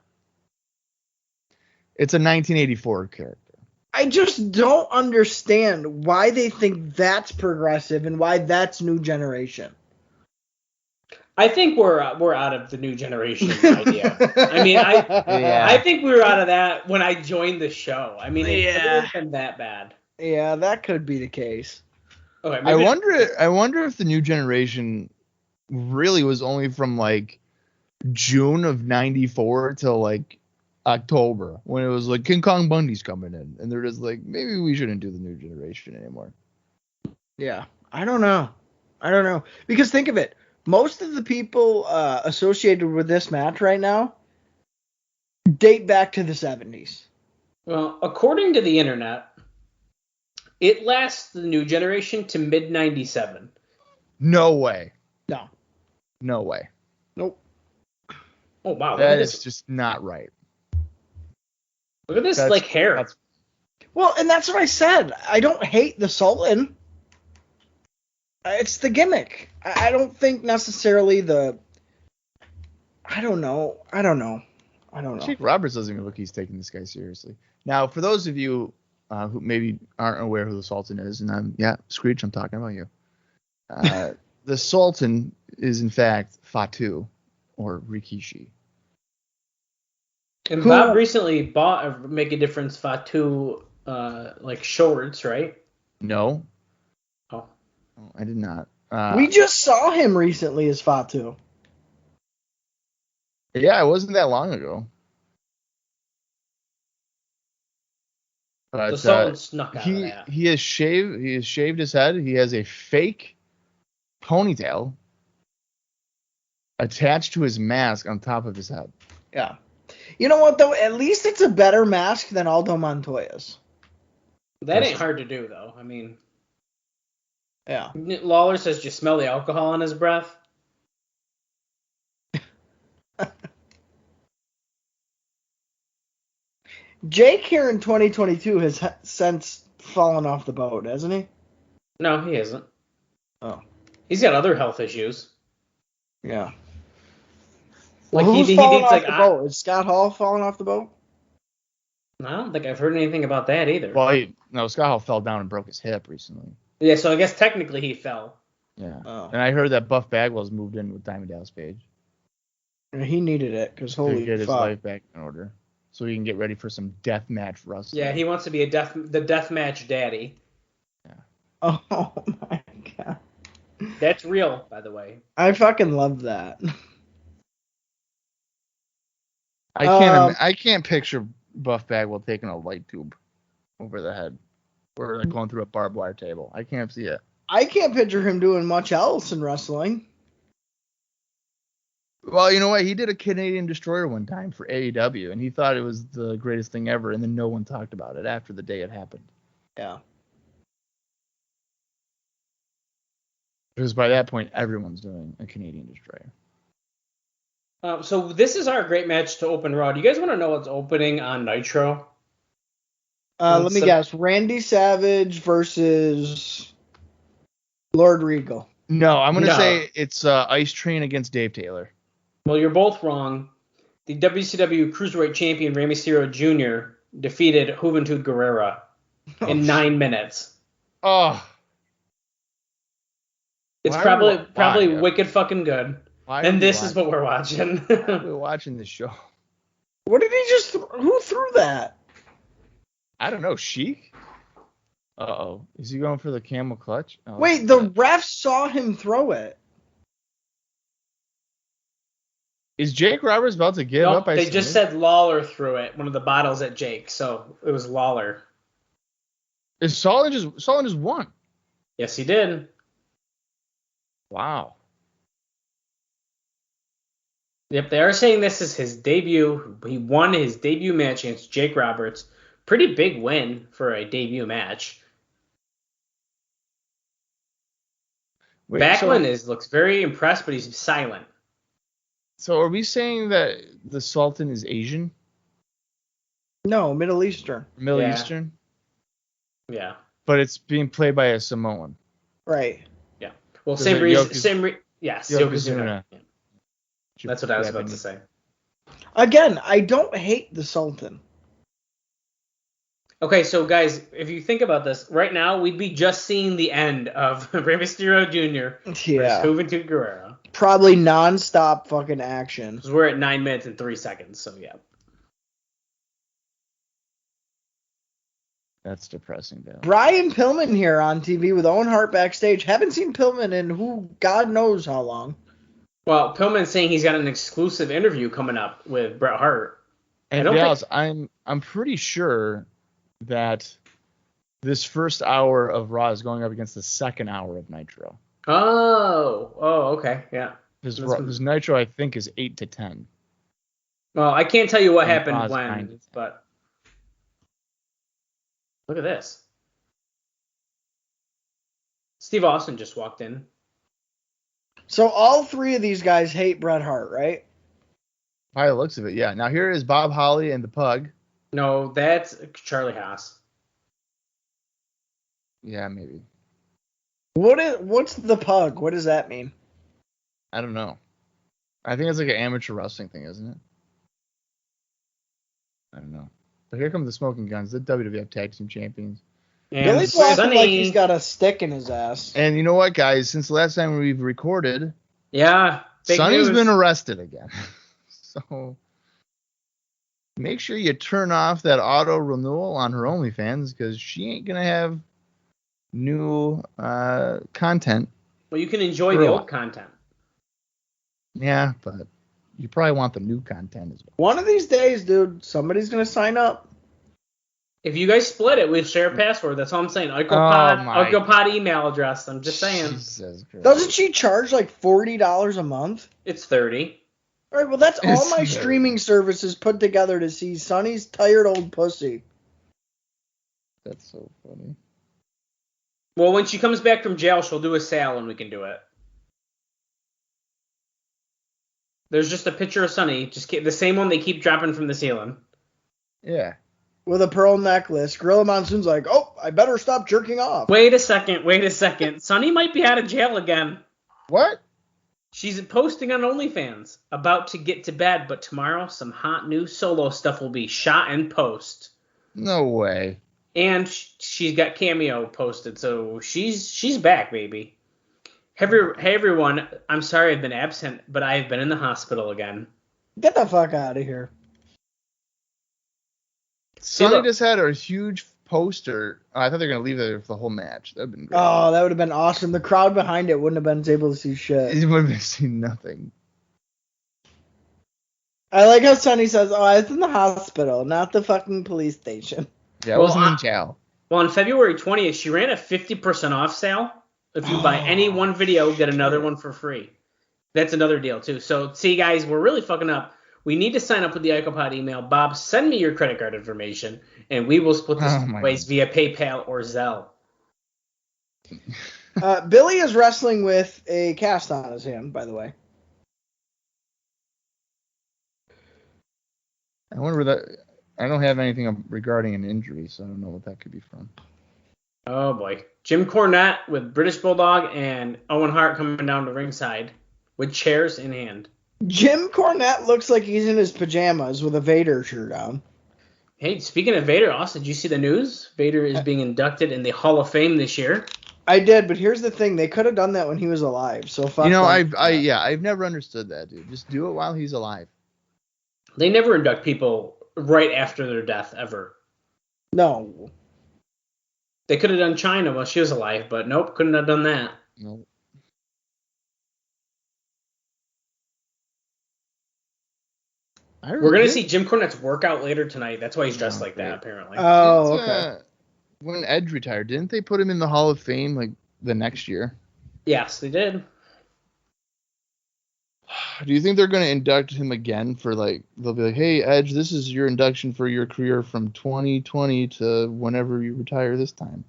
B: It's a 1984 character.
D: I just don't understand why they think that's progressive and why that's new generation.
C: I think we're out of the new generation idea. I mean, I think we were out of that when I joined the show. I mean, it hasn't been that bad.
D: Yeah, that could be the case.
C: Okay,
B: I wonder if the new generation really was only from like June of '94 till like October, when it was like King Kong Bundy's coming in, and they're just like, maybe we shouldn't do the new generation anymore.
D: Yeah, I don't know, because think of it. Most of the people associated with this match right now date back to the 70s.
C: Well, according to the internet, it lasts the new generation to mid '97.
B: No way.
D: No
B: way.
D: Nope.
C: Oh wow,
B: That is just not right.
C: Look at this hair.
D: Well, and that's what I said. I don't hate the Sultan. It's the gimmick. I don't think necessarily I don't know.
B: Jake Roberts doesn't even look he's taking this guy seriously. Now, for those of you who maybe aren't aware who the Sultan is, and Screech, I'm talking about you. The Sultan is in fact Fatu or Rikishi.
C: And Bob recently bought a Make a Difference Fatu like shorts, right?
B: No.
C: Oh.
B: I did not.
D: We just saw him recently as Fatu.
B: Yeah, it wasn't that long ago. But
C: So someone snuck out of that.
B: he has shaved his head. He has a fake ponytail attached to his mask on top of his head.
D: Yeah. You know what, though? At least it's a better mask than Aldo Montoya's.
C: That ain't hard to do, though. I mean,
D: yeah.
C: Lawler says, "Do you smell the alcohol in his breath?"
D: Jake here in 2022 has since fallen off the boat, hasn't he?
C: No, he hasn't.
D: Oh.
C: He's got other health issues.
D: Yeah.
C: Like
D: well, who's
C: he
D: falling
C: needs
D: off the boat? Is Scott Hall falling off the boat?
C: I don't think I've heard anything about that either.
B: Well, Scott Hall fell down and broke his hip recently.
C: Yeah, so I guess technically he fell.
B: Yeah.
D: Oh.
B: And I heard that Buff Bagwell's moved in with Diamond Dallas Page.
D: He needed it because holy fuck.
B: To get his life back in order. So he can get ready for some deathmatch wrestling.
C: Yeah, he wants to be the deathmatch daddy.
D: Yeah. Oh my god.
C: That's real, by the way.
D: I fucking love that.
B: I can't picture Buff Bagwell taking a light tube over the head or like going through a barbed wire table. I can't see it.
D: I can't picture him doing much else in wrestling.
B: Well, you know what? He did a Canadian Destroyer one time for AEW, and he thought it was the greatest thing ever, and then no one talked about it after the day it happened.
D: Yeah.
B: Because by that point, everyone's doing a Canadian Destroyer.
C: So this is our great match to open Raw. Do you guys want to know what's opening on Nitro?
D: Let me guess. Randy Savage versus Lord Regal.
B: No, I'm going to say it's Ice Train against Dave Taylor.
C: Well, you're both wrong. The WCW Cruiserweight Champion Rey Mysterio Jr. defeated Juventud Guerrera in 9 minutes.
B: Oh.
C: It's probably wicked fucking good. And this is what we're watching.
B: Why are we watching this show?
D: What did he just... Who threw that?
B: I don't know. Sheik? Uh-oh. Is he going for the camel clutch? Oh,
D: wait, the ref saw him throw it.
B: Is Jake Roberts about to give up?
C: They just said Lawler threw it, one of the bottles at Jake, so it was Lawler.
B: Is Solid just won?
C: Yes, he did.
B: Wow.
C: Yep, they are saying this is his debut. He won his debut match against Jake Roberts. Pretty big win for a debut match. Wait, Backlund looks very impressed, but he's silent.
B: So are we saying that the Sultan is Asian?
D: No, Middle Eastern.
B: Eastern?
C: Yeah.
B: But it's being played by a Samoan.
D: Right.
C: Yeah. Well, same reason. Yes, Yokozuna. Yeah. That's what I was about to say.
D: Again, I don't hate the Sultan.
C: Okay, so guys, if you think about this, right now we'd be just seeing the end of Rey Mysterio Jr. versus Juventud Guerrera.
D: Probably non-stop fucking action.
C: Because we're at 9 minutes and 3 seconds, so yeah.
B: That's depressing, Dale.
D: Brian Pillman here on TV with Owen Hart backstage. Haven't seen Pillman in God knows how long.
C: Well, Pillman's saying he's got an exclusive interview coming up with Bret Hart.
B: And Dallas, I'm pretty sure that this first hour of Raw is going up against the second hour of Nitro.
C: Oh, okay, yeah.
B: This Nitro, I think, is 8 to 10.
C: Well, I can't tell you what happened when, but look at this. Steve Austin just walked in.
D: So all three of these guys hate Bret Hart, right?
B: By the looks of it, yeah. Now here is Bob Holly and the Pug.
C: No, that's Charlie Haas.
B: Yeah, maybe.
D: What's the Pug? What does that mean?
B: I don't know. I think it's like an amateur wrestling thing, isn't it? I don't know. But here come the Smoking Guns, the WWF Tag Team Champions.
D: Billy's walking like he's got a stick in his ass.
B: And you know what, guys? Since the last time we've recorded,
C: Sonny's
B: been arrested again. So make sure you turn off that auto renewal on her OnlyFans because she ain't gonna have new content.
C: Well, you can enjoy the old content.
B: Yeah, but you probably want the new content as well.
D: One of these days, dude, somebody's gonna sign up.
C: If you guys split it, we'll share a password. That's all I'm saying. ICOPOD email address. I'm just saying.
B: Jesus Christ.
D: Doesn't she charge like $40 a month?
C: It's 30.
D: All right, well, that's all my streaming services put together to see Sonny's tired old pussy.
B: That's so funny.
C: Well, when she comes back from jail, she'll do a sale and we can do it. There's just a picture of Sonny, just the same one they keep dropping from the ceiling.
B: Yeah.
D: With a pearl necklace. Gorilla Monsoon's like, oh, I better stop jerking off.
C: Wait a second. Sonny might be out of jail again.
B: What?
C: She's posting on OnlyFans. About to get to bed, but tomorrow some hot new solo stuff will be shot and post.
B: No way.
C: And she's got Cameo posted, so she's back, baby. Hey everyone, I'm sorry I've been absent, but I've been in the hospital again.
D: Get the fuck out of here.
B: Sonny just had a huge poster. Oh, I thought they were going to leave it for the whole match. That would have been great.
D: Oh, that would have been awesome. The crowd behind it wouldn't have been able to see shit.
B: You would have seen nothing.
D: I like how Sonny says, oh, I was in the hospital, not the fucking police station.
B: Yeah, I wasn't in jail.
C: Well, on February 20th, she ran a 50% off sale. If you buy any one video, get another one for free. That's another deal, too. So, see, guys, we're really fucking up. We need to sign up with the ICOPOD email. Bob, send me your credit card information, and we will split this ways via PayPal or Zelle.
D: Billy is wrestling with a cast on his hand, by the way.
B: I wonder where that... I don't have anything regarding an injury, so I don't know what that could be from.
C: Oh, boy. Jim Cornette with British Bulldog and Owen Hart coming down to ringside with chairs in hand.
D: Jim Cornette looks like he's in his pajamas with a Vader shirt on.
C: Hey, speaking of Vader, Austin, did you see the news? Vader is being inducted in the Hall of Fame this year.
D: I did, but here's the thing. They could have done that when he was alive. So fuck.
B: You know, I've never understood that, dude. Just do it while he's alive.
C: They never induct people right after their death, ever.
D: No.
C: They could have done China while she was alive, but nope, couldn't have done that.
B: Nope.
C: We're going to see Jim Cornette's workout later tonight. That's why he's dressed like that, apparently.
D: Oh, okay.
B: When Edge retired, didn't they put him in the Hall of Fame like the next year?
C: Yes, they did.
B: Do you think they're going to induct him again for like, they'll be like, hey, Edge, this is your induction for your career from 2020 to whenever you retire this time?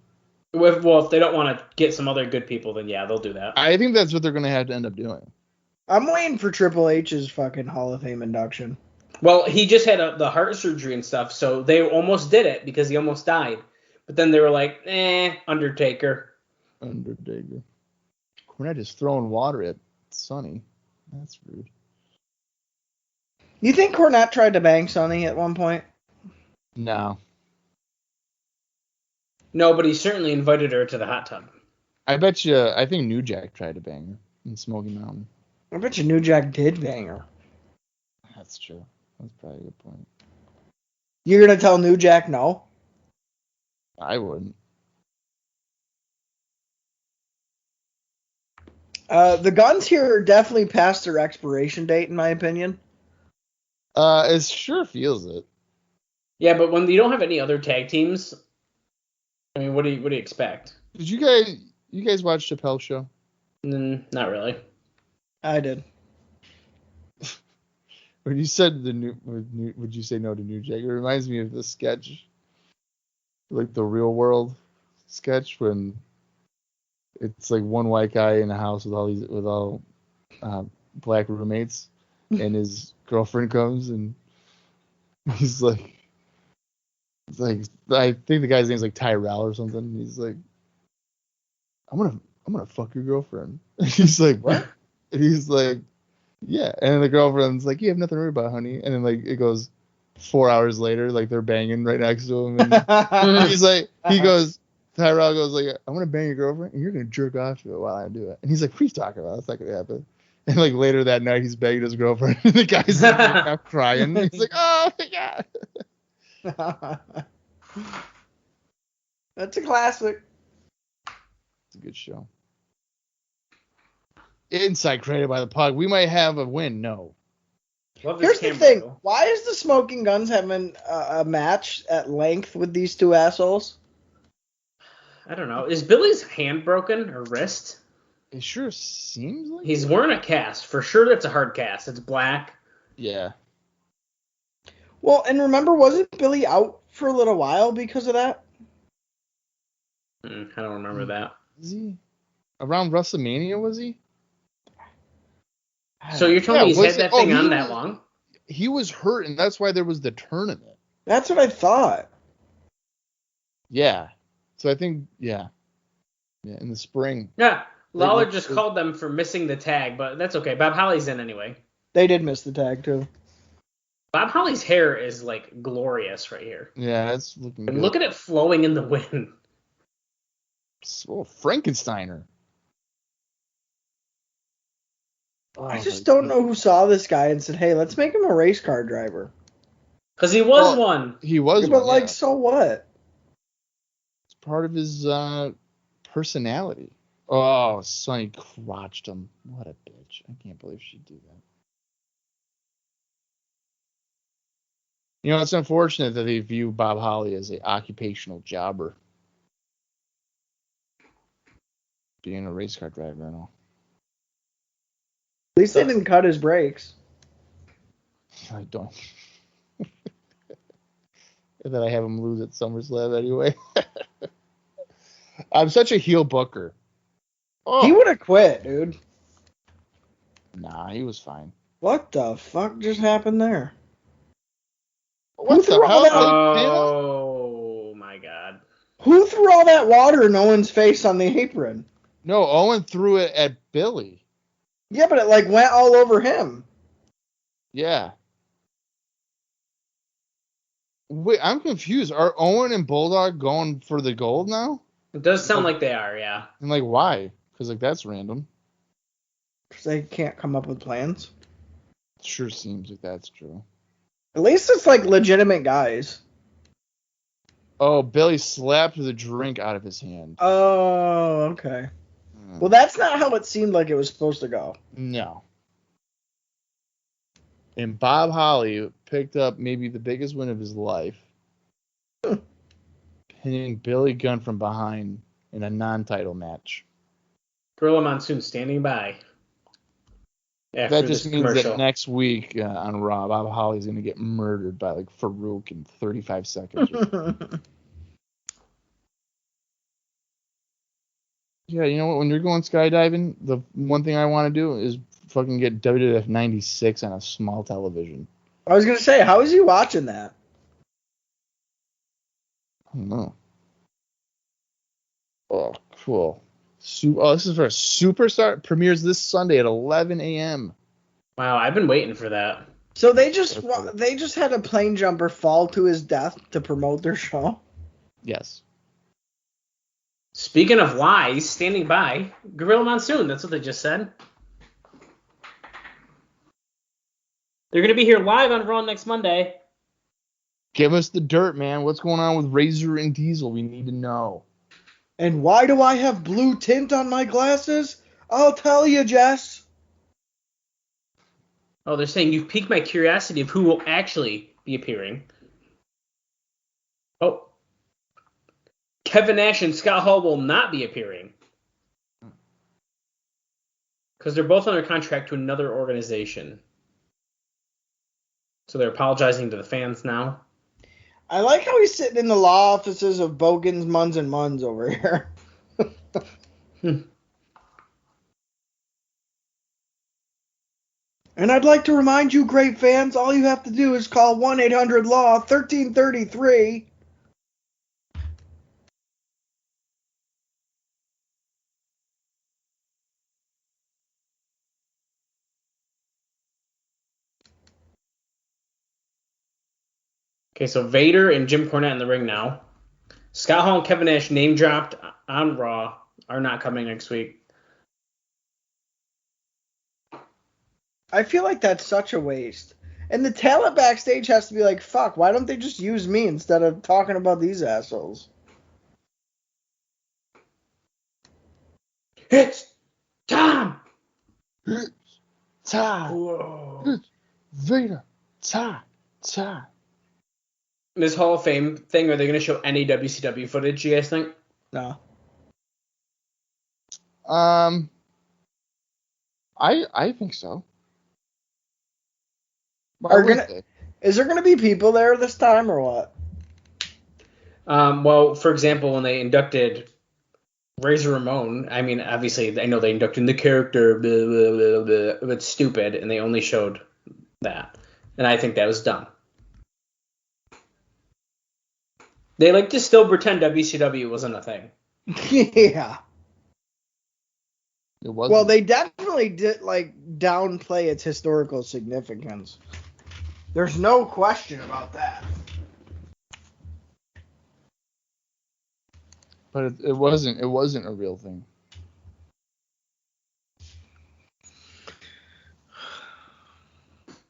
C: Well, if they don't want to get some other good people, then yeah, they'll do that.
B: I think that's what they're going to have to end up doing.
D: I'm waiting for Triple H's fucking Hall of Fame induction.
C: Well, he just had the heart surgery and stuff, so they almost did it because he almost died. But then they were like, Undertaker.
B: Cornette is throwing water at Sonny. That's rude.
D: You think Cornette tried to bang Sonny at one point?
B: No.
C: No, but he certainly invited her to the hot tub.
B: I think New Jack tried to bang her in Smoky Mountain.
D: I bet you New Jack did bang her.
B: That's true. That's probably a good point.
D: You're going to tell New Jack no?
B: I wouldn't.
D: The guns here are definitely past their expiration date, in my opinion.
B: It sure feels it.
C: Yeah, but when you don't have any other tag teams, I mean, what do you expect?
B: Did you guys watch Chappelle's show?
C: Not really.
D: I did.
B: When you said would you say no to New Jack? It reminds me of the sketch, like the Real World sketch when it's like one white guy in a house with all black roommates, and his girlfriend comes and he's like, I think the guy's name's like Tyrell or something. And he's like, I'm gonna fuck your girlfriend. And he's like, what? And he's like, yeah. And then the girlfriend's like, you have nothing to worry about, honey. And then like it goes 4 hours later, like they're banging right next to him, and he's like, Tyrell goes like, I'm gonna bang your girlfriend and you're gonna jerk off to it while I do it. And he's like, what are you talking about? That's not gonna happen. And like later that night, he's begging his girlfriend. And the guy's like, crying. He's like, "Oh my god."
D: That's a classic.
B: It's a good show. Insight created by the Pug. We might have a win. No.
D: Here's the thing. Why is the Smoking Guns having a match at length with these two assholes?
C: I don't know. Is Billy's hand broken or wrist?
B: It sure seems like
C: he's wearing a cast. For sure that's a hard cast. It's black.
B: Yeah.
D: Well, and remember, wasn't Billy out for a little while because of that?
C: I don't remember that.
B: Was he? Around WrestleMania, was he?
C: So you're telling me he's had that thing on that long?
B: He was hurt, and that's why there was the tournament.
D: That's what I thought.
B: Yeah. So I think, yeah, in the spring.
C: Yeah, Lawler just called them for missing the tag, but that's okay. Bob Holly's in anyway.
D: They did miss the tag, too.
C: Bob Holly's hair is, like, glorious right here.
B: Yeah, it's looking good.
C: And look at it flowing in the wind.
B: Oh, Frankensteiner.
D: I just don't know who saw this guy and said, hey, let's make him a race car driver.
C: Because he was one.
B: He was
D: one,
B: but,
D: so what?
B: It's part of his personality. Oh, Sonny crotched him. What a bitch. I can't believe she'd do that. You know, it's unfortunate that they view Bob Holly as an occupational jobber. Being a race car driver and all.
D: At least they didn't cut his brakes.
B: I don't. And then I have him lose at SummerSlam anyway. I'm such a heel booker.
D: Oh. He would have quit, dude.
B: Nah, he was fine.
D: What the fuck just happened there?
B: What the hell?
C: Oh my god.
D: Who threw all that water in Owen's face on the apron?
B: No, Owen threw it at Billy.
D: Yeah, but it like went all over him.
B: Yeah. Wait, I'm confused. Are Owen and Bulldog going for the gold now?
C: It does sound like they are, yeah.
B: And like, why? Because like that's random.
D: Because they can't come up with plans.
B: Sure seems like that's true.
D: At least it's like legitimate guys.
B: Oh, Billy slapped the drink out of his hand.
D: Oh, okay. Well, that's not how it seemed like it was supposed to go.
B: No. And Bob Holly picked up maybe the biggest win of his life. Pinning Billy Gunn from behind in a non-title match.
C: Gorilla Monsoon standing by.
B: That just means that next week on Raw, Bob Holly's going to get murdered by like Faarooq in 35 seconds. Yeah, you know what? When you're going skydiving, the one thing I want to do is fucking get WWF 96 on a small television.
D: I was going to say, how is he watching that?
B: I don't know. Oh, cool. This is for a Superstar. Premieres this Sunday at 11 a.m.
C: Wow, I've been waiting for that.
D: So they just had a plane jumper fall to his death to promote their show?
B: Yes.
C: Speaking of lies, standing by, Gorilla Monsoon, that's what they just said. They're going to be here live on Raw next Monday.
B: Give us the dirt, man. What's going on with Razor and Diesel? We need to know.
D: And why do I have blue tint on my glasses? I'll tell you, Jess.
C: Oh, they're saying you've piqued my curiosity of who will actually be appearing. Oh. Kevin Nash and Scott Hall will not be appearing. Because they're both under contract to another organization. So they're apologizing to the fans now.
D: I like how he's sitting in the law offices of Bogans, Munns, and Munns over here. And I'd like to remind you, great fans, all you have to do is call 1-800-LAW-1333.
C: Okay, so Vader and Jim Cornette in the ring now. Scott Hall and Kevin Nash name dropped on Raw are not coming next week.
D: I feel like that's such a waste. And the talent backstage has to be like, fuck, why don't they just use me instead of talking about these assholes?
C: It's time.
B: It's time.
C: Whoa.
B: It's Vader. Time. Time.
C: This Hall of Fame thing, are they going to show any WCW footage, you guys think?
D: No.
B: I think so. Why
D: Are
B: would
D: gonna-
B: they?
D: Is there going to be people there this time or what?
C: Well, for example, when they inducted Razor Ramon, I mean, obviously, I know they inducted the character, blah, blah, blah, blah, but it's stupid, and they only showed that. And I think that was dumb. They like to still pretend WCW wasn't a thing.
D: Yeah.
B: It wasn't.
D: Well, they definitely did like downplay its historical significance. There's no question about that.
B: But it wasn't. It wasn't a real thing.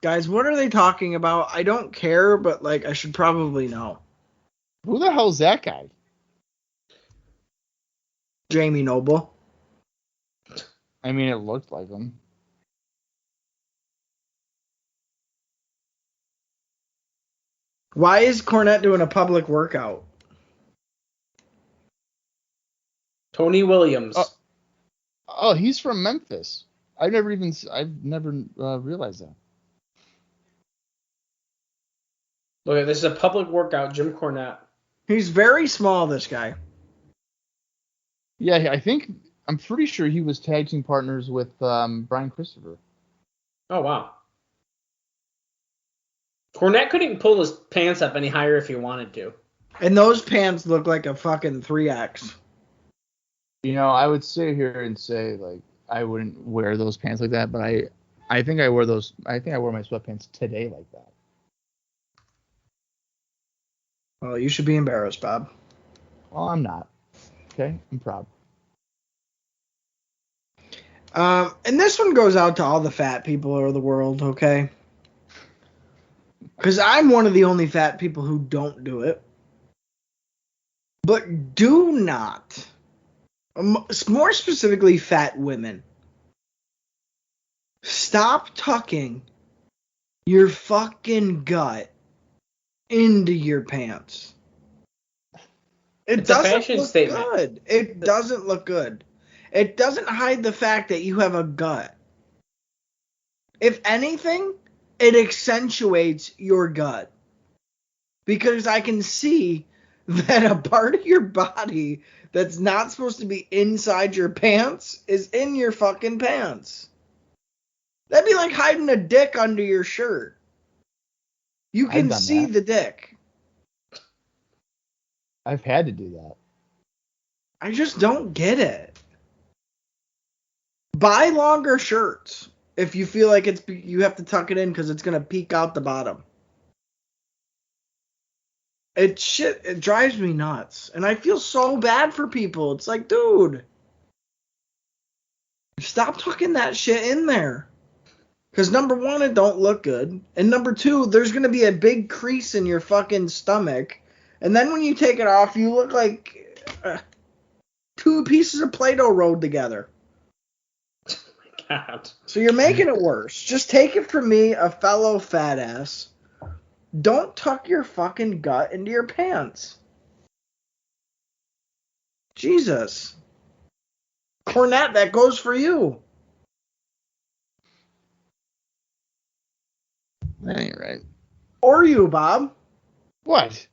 D: Guys, what are they talking about? I don't care, but like I should probably know.
B: Who the hell's that guy?
D: Jamie Noble.
B: I mean, it looked like him.
D: Why is Cornette doing a public workout?
C: Tony Williams.
B: Oh, he's from Memphis. I've never realized that.
C: Look, this is a public workout, Jim Cornette.
D: He's very small, this guy.
B: Yeah, I'm pretty sure he was tag team partners with Brian Christopher.
C: Oh, wow. Cornette couldn't pull his pants up any higher if he wanted to.
D: And those pants look like a fucking 3X.
B: You know, I would sit here and say like I wouldn't wear those pants like that, but I think I wore those. I think I wore my sweatpants today like that.
D: Well, you should be embarrassed, Bob.
B: Well, I'm not. Okay, I'm proud.
D: And this one goes out to all the fat people of the world, okay? Because I'm one of the only fat people who don't do it. But do not, more specifically fat women, stop tucking your fucking gut into your pants.
C: It's a fashion
D: look
C: statement.
D: good. It doesn't look good. It doesn't hide the fact that you have a gut. If anything, it accentuates your gut. Because I can see that a part of your body that's not supposed to be inside your pants is in your fucking pants. That'd be like hiding a dick under your shirt. You can see the dick.
B: I've had to do that.
D: I just don't get it. Buy longer shirts if you feel like you have to tuck it in because it's gonna peek out the bottom. It drives me nuts, and I feel so bad for people. It's like, dude, stop tucking that shit in there. Because number one, it don't look good, and number two, there's gonna be a big crease in your fucking stomach, and then when you take it off, you look like two pieces of Play-Doh rolled together.
C: God.
D: So you're making it worse. Just take it from me, a fellow fat ass. Don't tuck your fucking gut into your pants. Jesus. Cornette, that goes for you.
B: That ain't right.
D: Or you, Bob.
B: What?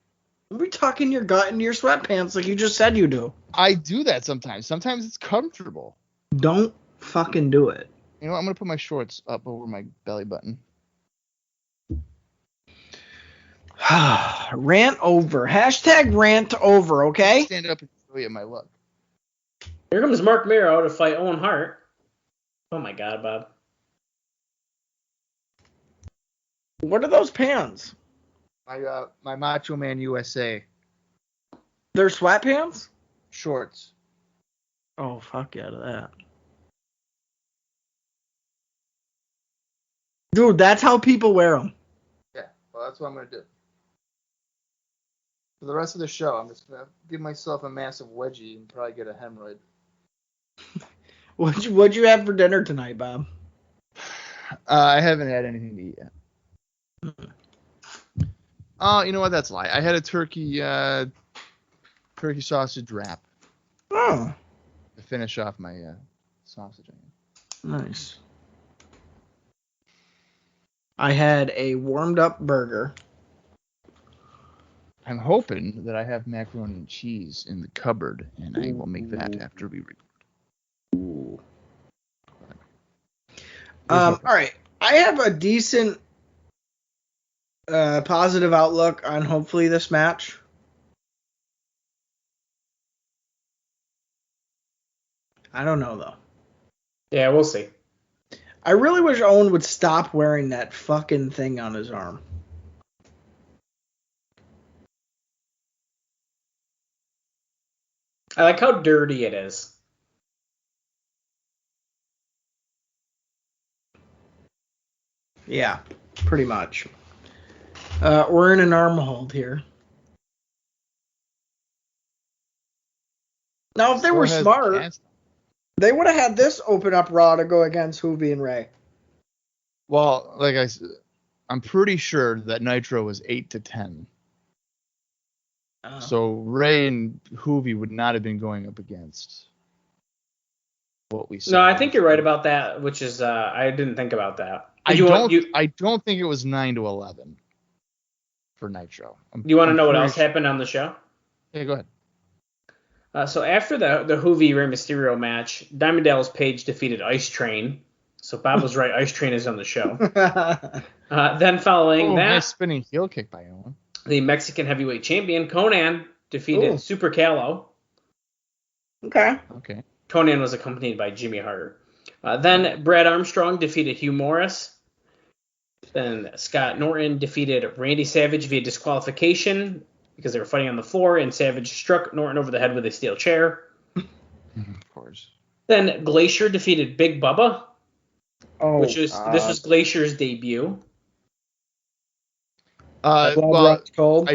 D: Don't be tucking your gut into your sweatpants like you just said you do.
B: I do that sometimes. Sometimes it's comfortable.
D: Don't fucking do it.
B: You know what? I'm going to put my shorts up over my belly button.
D: Rant over. Hashtag rant over, okay?
B: Stand up and show you my look.
C: Here comes Marc Mero to fight Owen Hart. Oh my God, Bob.
D: What are those pants?
B: My Macho Man USA
D: They're sweatpants?
B: shorts.
D: Oh, fuck out of that. Dude, that's how people wear them.
B: Yeah, well, that's what I'm going to do. For the rest of the show, I'm just going to give myself a massive wedgie and probably get a hemorrhoid.
D: What'd you have for dinner tonight, Bob?
B: I haven't had anything to eat yet. Oh, you know what? That's a lie. I had a turkey sausage wrap
D: Oh,
B: to finish off my sausage.
D: nice. I had a warmed up burger.
B: I'm hoping that I have macaroni and cheese in the cupboard, and I will make that after we record.
D: All right. I have a decent positive outlook on hopefully this match. I don't know, though.
C: Yeah, we'll see.
D: I really wish Owen would stop wearing that fucking thing on his arm.
C: I like how dirty it is.
D: Yeah, pretty much. We're in an arm hold here. Now, if they were smart, they would have had this open up Raw to go against Hoovy and Ray.
B: Well, like I said, I'm pretty sure that Nitro was 8-10. So Ray and Hoovy would not have been going up against what we saw.
C: No, I think you're right about that, which is I didn't think about that.
B: I don't think it was 9-11 for Nitro.
C: You want to know what else happened on the show?
B: Yeah, go ahead.
C: So after the Hoovy Rey Mysterio match, Diamond Dallas Page defeated Ice Train. So Bob was right. Ice Train is on the show. Then following that,
B: nice spinning heel kick by Owen.
C: The Mexican heavyweight champion Conan defeated Super Callow.
D: Okay.
C: Conan was accompanied by Jimmy Harder. Then Brad Armstrong defeated Hugh Morris. Then Scott Norton defeated Randy Savage via disqualification because they were fighting on the floor, and Savage struck Norton over the head with a steel chair.
B: Of course.
C: Then Glacier defeated Big Bubba, this was Glacier's debut.
B: I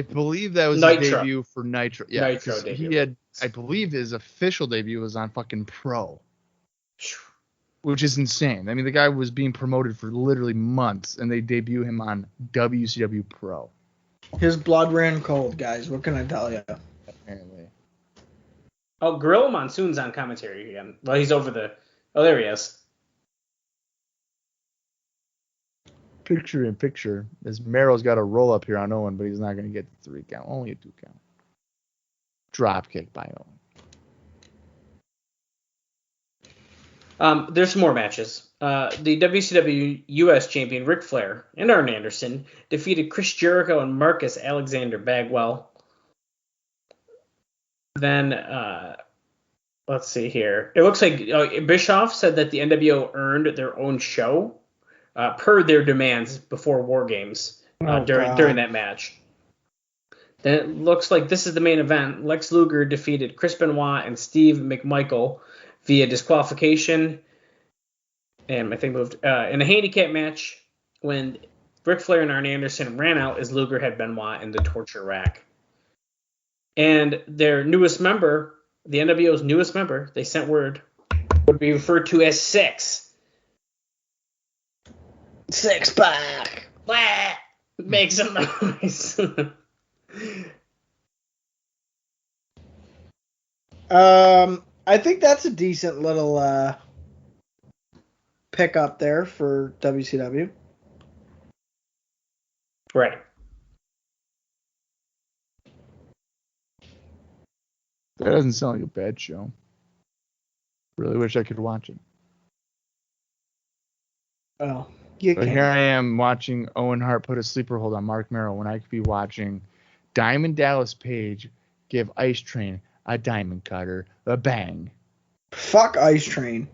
B: believe that was
C: Nitro.
B: his debut for Nitro. Yeah,
C: Nitro debut.
B: I believe his official debut was on fucking Pro, which is insane. I mean, the guy was being promoted for literally months, and they debut him on WCW Pro.
D: His blood ran cold, guys. What can I tell you?
B: Apparently.
C: Oh, Gorilla Monsoon's on commentary again. Well, he's over the... Oh, there he is.
B: Picture in picture, as Mero's got a roll up here on Owen, but he's not going to get the 3 count. Only a 2 count. Drop kick by
C: Owen. There's some more matches. The WCW US champion Ric Flair and Arn Anderson defeated Chris Jericho and Marcus Alexander Bagwell. Then, let's see here. It looks like Bischoff said that the NWO earned their own show per their demands before War Games during that match. Then it looks like this is the main event. Lex Luger defeated Chris Benoit and Steve McMichael via disqualification. And my thing moved. In a handicap match, when Ric Flair and Arn Anderson ran out as Luger had Benoit in the torture rack. And their newest member, the NWO's newest member, they sent word, would be referred to as Six.
D: Six pack.
C: Blah! Make some noise.
D: I think that's a decent little pick up there for WCW.
C: Right.
B: That doesn't sound like a bad show. Really wish I could watch it.
D: Oh,
B: but here I am watching Owen Hart put a sleeper hold on Marc Mero when I could be watching Diamond Dallas Page give Ice Train a diamond cutter, a bang.
D: Fuck Ice Train.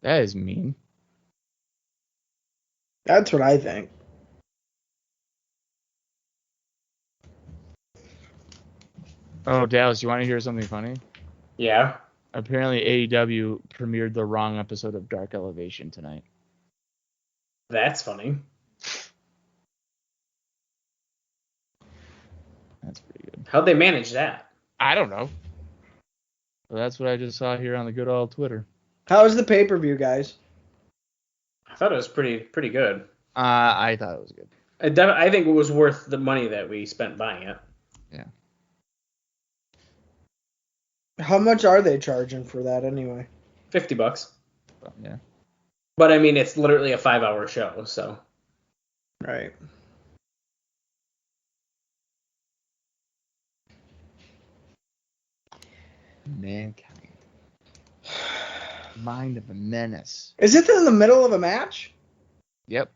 B: That is mean.
D: That's what I think.
B: Oh, Dallas, you want to hear something funny?
C: Yeah.
B: Apparently AEW premiered the wrong episode of Dark Elevation tonight.
C: That's funny.
B: That's pretty good.
C: How'd they manage that?
B: I don't know. Well, that's what I just saw here on the good old Twitter.
D: How was the pay-per-view, guys?
C: I thought it was pretty good.
B: I thought it was good.
C: I think it was worth the money that we spent buying it.
B: Yeah.
D: How much are they charging for that anyway?
C: $50.
B: Well, yeah.
C: But I mean, it's literally a 5-hour show, so.
D: Right.
B: Mankind. Mind of a menace.
D: Is it in the middle of a match?
B: Yep.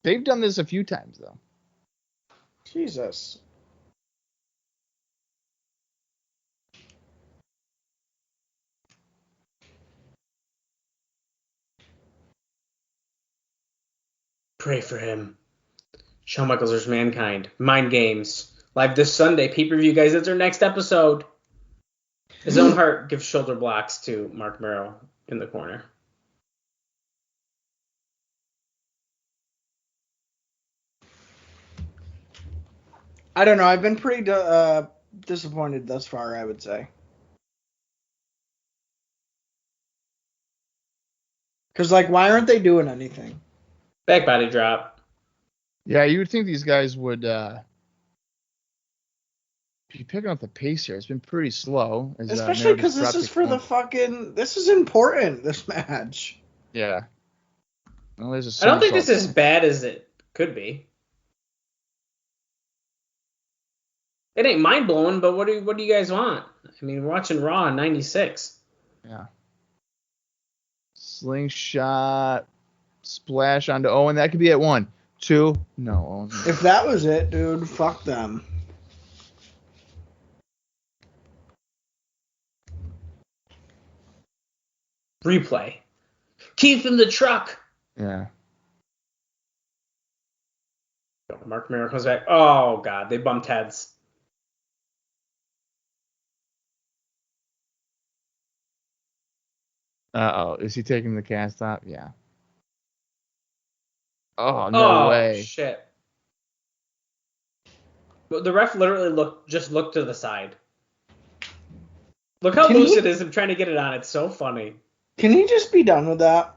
B: They've done this a few times, though.
D: Jesus.
C: Pray for him. Shawn Michaels vs. Mankind. Mind Games. Live this Sunday. Pay-per-view, guys. That's our next episode. As Owen Hart gives shoulder blocks to Marc Mero in the corner.
D: I don't know. I've been pretty disappointed thus far, I would say. Because, like, why aren't they doing anything?
C: Back body drop.
B: Yeah, you would think these guys would be picking up the pace here. It's been pretty slow.
D: Especially because this is for the fucking... This is important, this match.
B: Yeah. Well, there's a
C: I don't think this is as bad as it could be. It ain't mind-blowing, but what do you guys want? I mean, we're watching Raw in 96.
B: Yeah. Slingshot. Splash onto Owen. That could be at 1. 2. No, Owen.
D: If that was it, dude, fuck them.
C: Replay. Keith in the truck.
B: Yeah.
C: Marc Mero comes back. Oh, God. They bumped heads.
B: Uh-oh. Is he taking the cast off? Yeah. Oh, no way.
C: Shit. The ref literally looked to the side. Look how loose it is. I'm trying to get it on. It's so funny.
D: Can he just be done with that?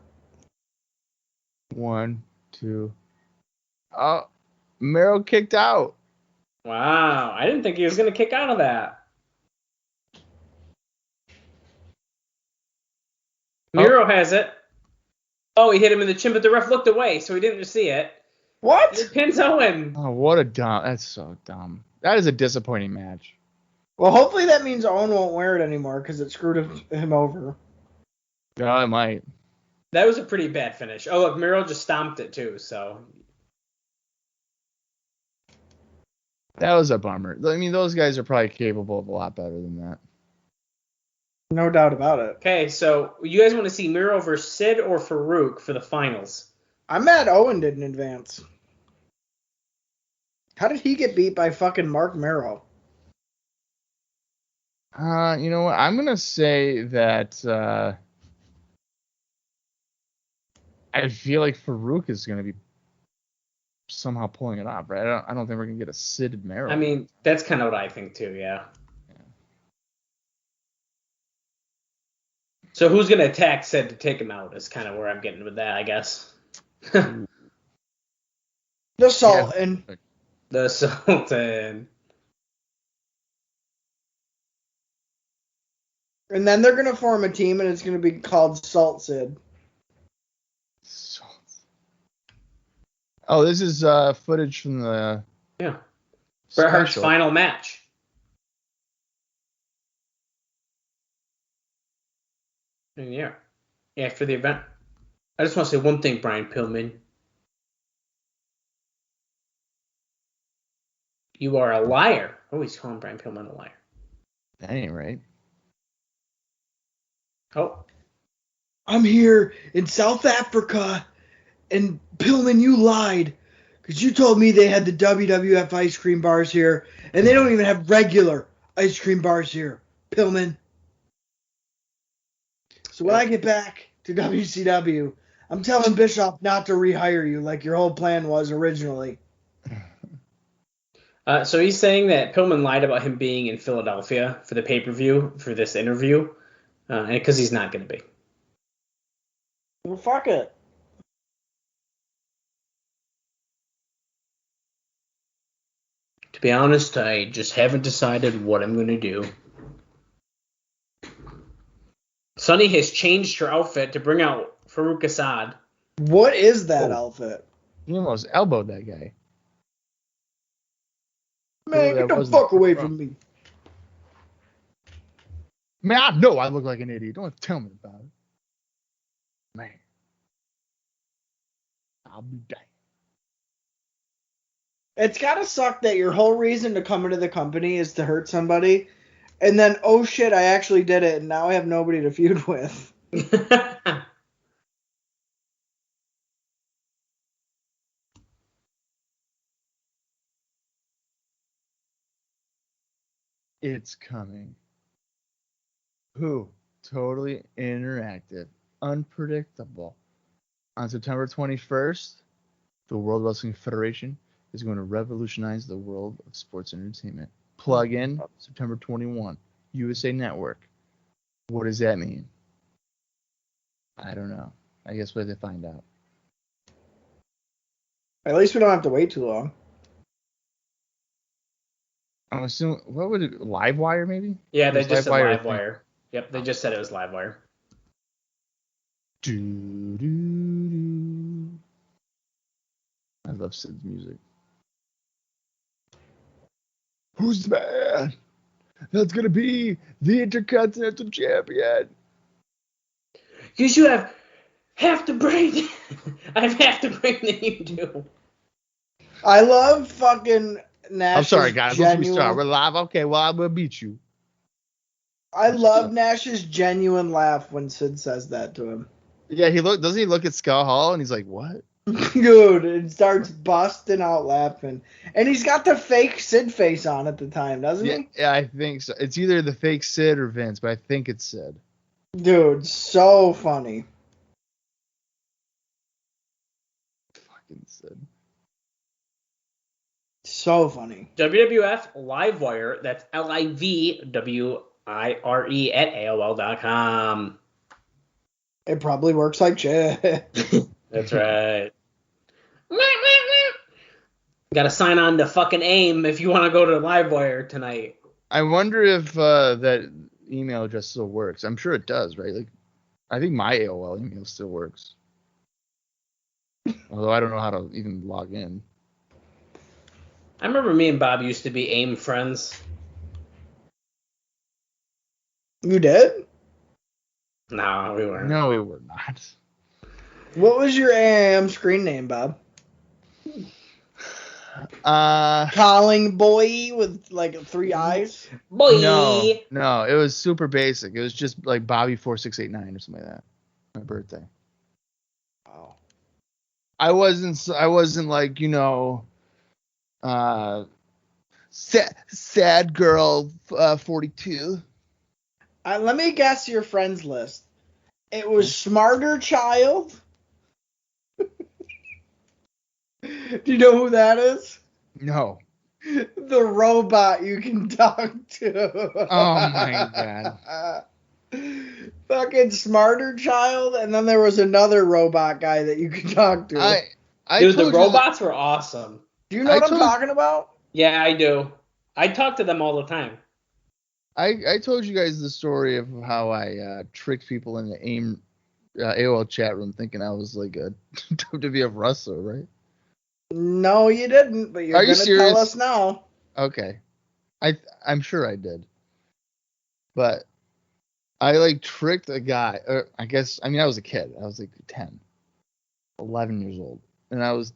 B: 1, 2. Oh, Mero kicked out.
C: Wow. I didn't think he was going to kick out of that. Mero has it. Oh, he hit him in the chin, but the ref looked away, so he didn't see it.
D: What?
C: It pins Owen.
B: Oh, what a dumb. That's so dumb. That is a disappointing match.
D: Well, hopefully that means Owen won't wear it anymore because it screwed him over.
B: Yeah, it might.
C: That was a pretty bad finish. Oh, look, Mero just stomped it too, so.
B: That was a bummer. I mean, those guys are probably capable of a lot better than that.
D: No doubt about it.
C: Okay, so you guys want to see Mero versus Sid or Faarooq for the finals?
D: I'm mad Owen didn't advance. How did he get beat by fucking Marc Mero?
B: You know what? I'm going to say that I feel like Faarooq is going to be somehow pulling it off, right? I don't think we're going to get a Sid Mero.
C: I mean, that's kind of what I think too, yeah. So who's going to attack Sid to take him out is kind of where I'm getting with that, I guess.
D: The Sultan.
B: Yeah.
C: The Sultan.
D: And then they're going to form a team, and it's going to be called Salt Sid.
B: Oh, this is footage from the...
C: Yeah. Bret Hart's final match. And yeah, after the event. I just want to say one thing, Brian Pillman. You are a liar. Oh, he's calling Brian Pillman a liar.
B: That ain't right.
C: Oh.
D: I'm here in South Africa, and Pillman, you lied. Because you told me they had the WWF ice cream bars here, and they don't even have regular ice cream bars here, Pillman. So when I get back to WCW, I'm telling Bischoff not to rehire you like your whole plan was originally.
C: So he's saying that Pillman lied about him being in Philadelphia for the pay-per-view for this interview, because he's not going to be.
D: Well, fuck it.
C: To be honest, I just haven't decided what I'm going to do. Sunny has changed her outfit to bring out Faarooq Assad.
D: What is that outfit?
B: You almost elbowed that guy.
D: Man, get the fuck away from me.
B: Man, I know I look like an idiot. Don't tell me about it. Man. I'll be damned.
D: It's gotta suck that your whole reason to come into the company is to hurt somebody, and then, oh shit, I actually did it, and now I have nobody to feud with.
B: It's coming. Who? Totally interactive. Unpredictable. On September 21st, the World Wrestling Federation is going to revolutionize the world of sports entertainment. Plug in September 21, USA Network. What does that mean? I don't know. I guess we'll have to find out.
D: At least we don't have to wait too long.
B: I'm assuming, what would it, Livewire maybe?
C: Yeah, they
B: It was
C: just said
B: Livewire,
C: Livewire. Yep, they just said it was Livewire.
B: I love Sid's music.
E: Who's the man? That's gonna be the Intercontinental Champion.
C: Because you have half the brain. I have half the brain that you do.
D: I love fucking Nash's
B: I'm sorry, guys. Let's
D: genuine...
B: restart. We're live. Okay, well, I will beat you.
D: I love Nash's genuine laugh when Sid says that to him.
B: Yeah, doesn't he look at Skull Hall and he's like, what?
D: Dude, and starts busting out laughing. And he's got the fake Sid face on at the time, doesn't he?
B: Yeah, I think so. It's either the fake Sid or Vince, but I think it's Sid.
D: Dude, so funny.
B: Fucking Sid.
D: So funny.
C: WWF Livewire, that's LIVWIRE at AOL.com.
D: It probably works like shit.
C: That's right. Gotta sign on to fucking AIM if you want to go to Livewire tonight.
B: I wonder if that email address still works. I'm sure it does, right? Like, I think my AOL email still works. Although I don't know how to even log in.
C: I remember me and Bob used to be AIM friends.
D: You did?
C: No, we weren't.
B: No, we were not.
D: What was your AIM screen name, Bob? Calling boy with like 3 eyes?
C: Boy!
B: No, it was super basic. It was just like Bobby4689 or something like that. My birthday.
D: Oh.
B: I wasn't like, sad girl 42.
D: Let me guess your friends list. It was Smarter Child. Do you know who that is?
B: No.
D: The robot you can talk to.
B: Oh my god.
D: Fucking Smarter Child, and then there was another robot guy that you could talk to.
C: Dude, the robots were awesome.
D: Do you know what I'm talking about?
C: Yeah, I do. I talk to them all the time.
B: I told you guys the story of how I tricked people in the AIM AOL chat room thinking I was like a WWF wrestler, right?
D: No, you didn't, but you're going to tell us now.
B: Okay. I'm sure I did. But I like tricked a guy, or I was a kid. I was like 10, 11 years old. And I was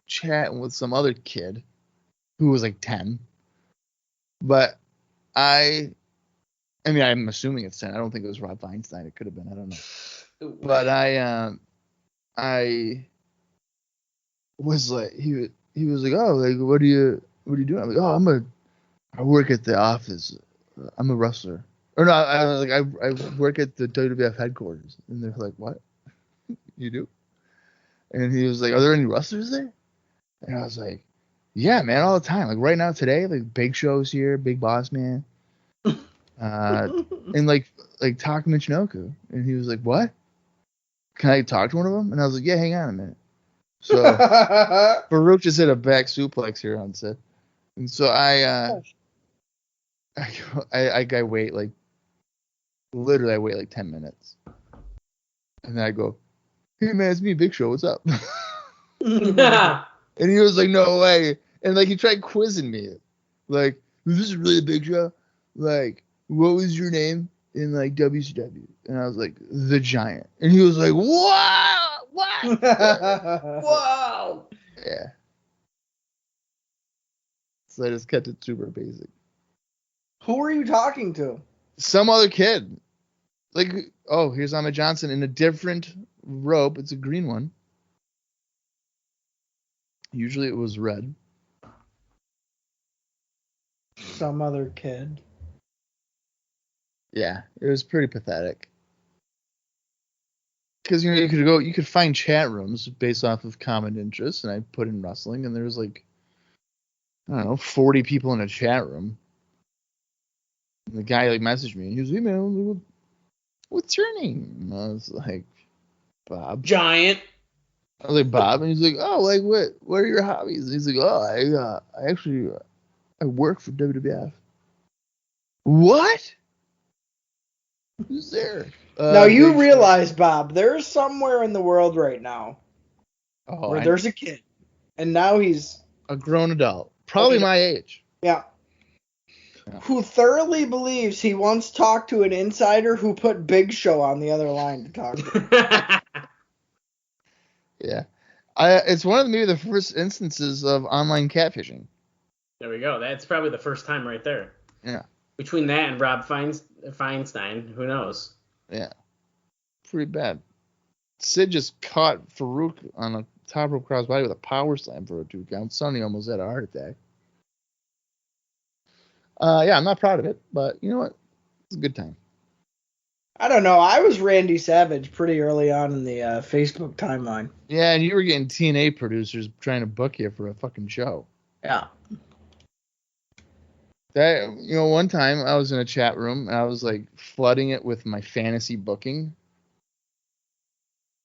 B: chatting with some other kid who was like 10. But I'm assuming it's 10. I don't think it was Rob Feinstein. It could have been. I don't know. But I was like, he was like, oh, like, what are you doing? I'm like, oh, I work at the office. I'm a wrestler. Or no, I was like, I work at the WWF headquarters. And they're like, what? You do? And he was like, "Are there any wrestlers there?" And I was like, "Yeah, man, all the time. Like right now today, like Big Show's here, Big Boss Man, and like Taka Michinoku." And he was like, "What? Can I talk to one of them?" And I was like, "Yeah, hang on a minute." So Faarooq just hit a back suplex here on set, and so I wait like literally I wait like 10 minutes, and then I go, "Hey man, it's me, Big Show. What's up?" And he was like, "No way." And like he tried quizzing me, like, "Is this really a Big Show? Like, what was your name in like WCW?" And I was like, "The Giant." And he was like, "Wow, what? Wow." Yeah. So I just kept it super basic.
D: Who were you talking to?
B: Some other kid. Like, oh, here's Ahmed Johnson in a different robe. It's a green one. Usually it was red.
D: Some other kid.
B: Yeah, it was pretty pathetic. Because you could find chat rooms based off of common interests, and I put in wrestling, and there was like, I don't know, 40 people in a chat room. And the guy like messaged me, and he was like, "Hey man, what's your name?" And I was like, "Bob."
C: Giant.
B: I was like, "Bob," and he's like, "Oh, like what are your hobbies?" And he's like, "Oh, I actually I work for WWF." What? Who's there?
D: Now you
B: Big Show.
D: realize, Bob, there's somewhere in the world right now
B: Oh,
D: where there's a kid, and now he's
B: a grown adult, probably my age.
D: yeah, who thoroughly believes he once talked to an insider who put Big Show on the other line to talk to him.
B: Yeah, it's one of maybe the first instances of online catfishing.
C: There we go. That's probably the first time right there.
B: Yeah.
C: Between that and Rob Feinstein, who knows?
B: Yeah. Pretty bad. Sid just caught Faarooq on a top rope crossbody with a power slam for a 2 count. Sonny almost had a heart attack. Yeah, I'm not proud of it, but you know what? It's a good time.
D: I don't know. I was Randy Savage pretty early on in the Facebook timeline.
B: Yeah, and you were getting TNA producers trying to book you for a fucking show.
D: Yeah.
B: That one time I was in a chat room and I was like flooding it with my fantasy booking.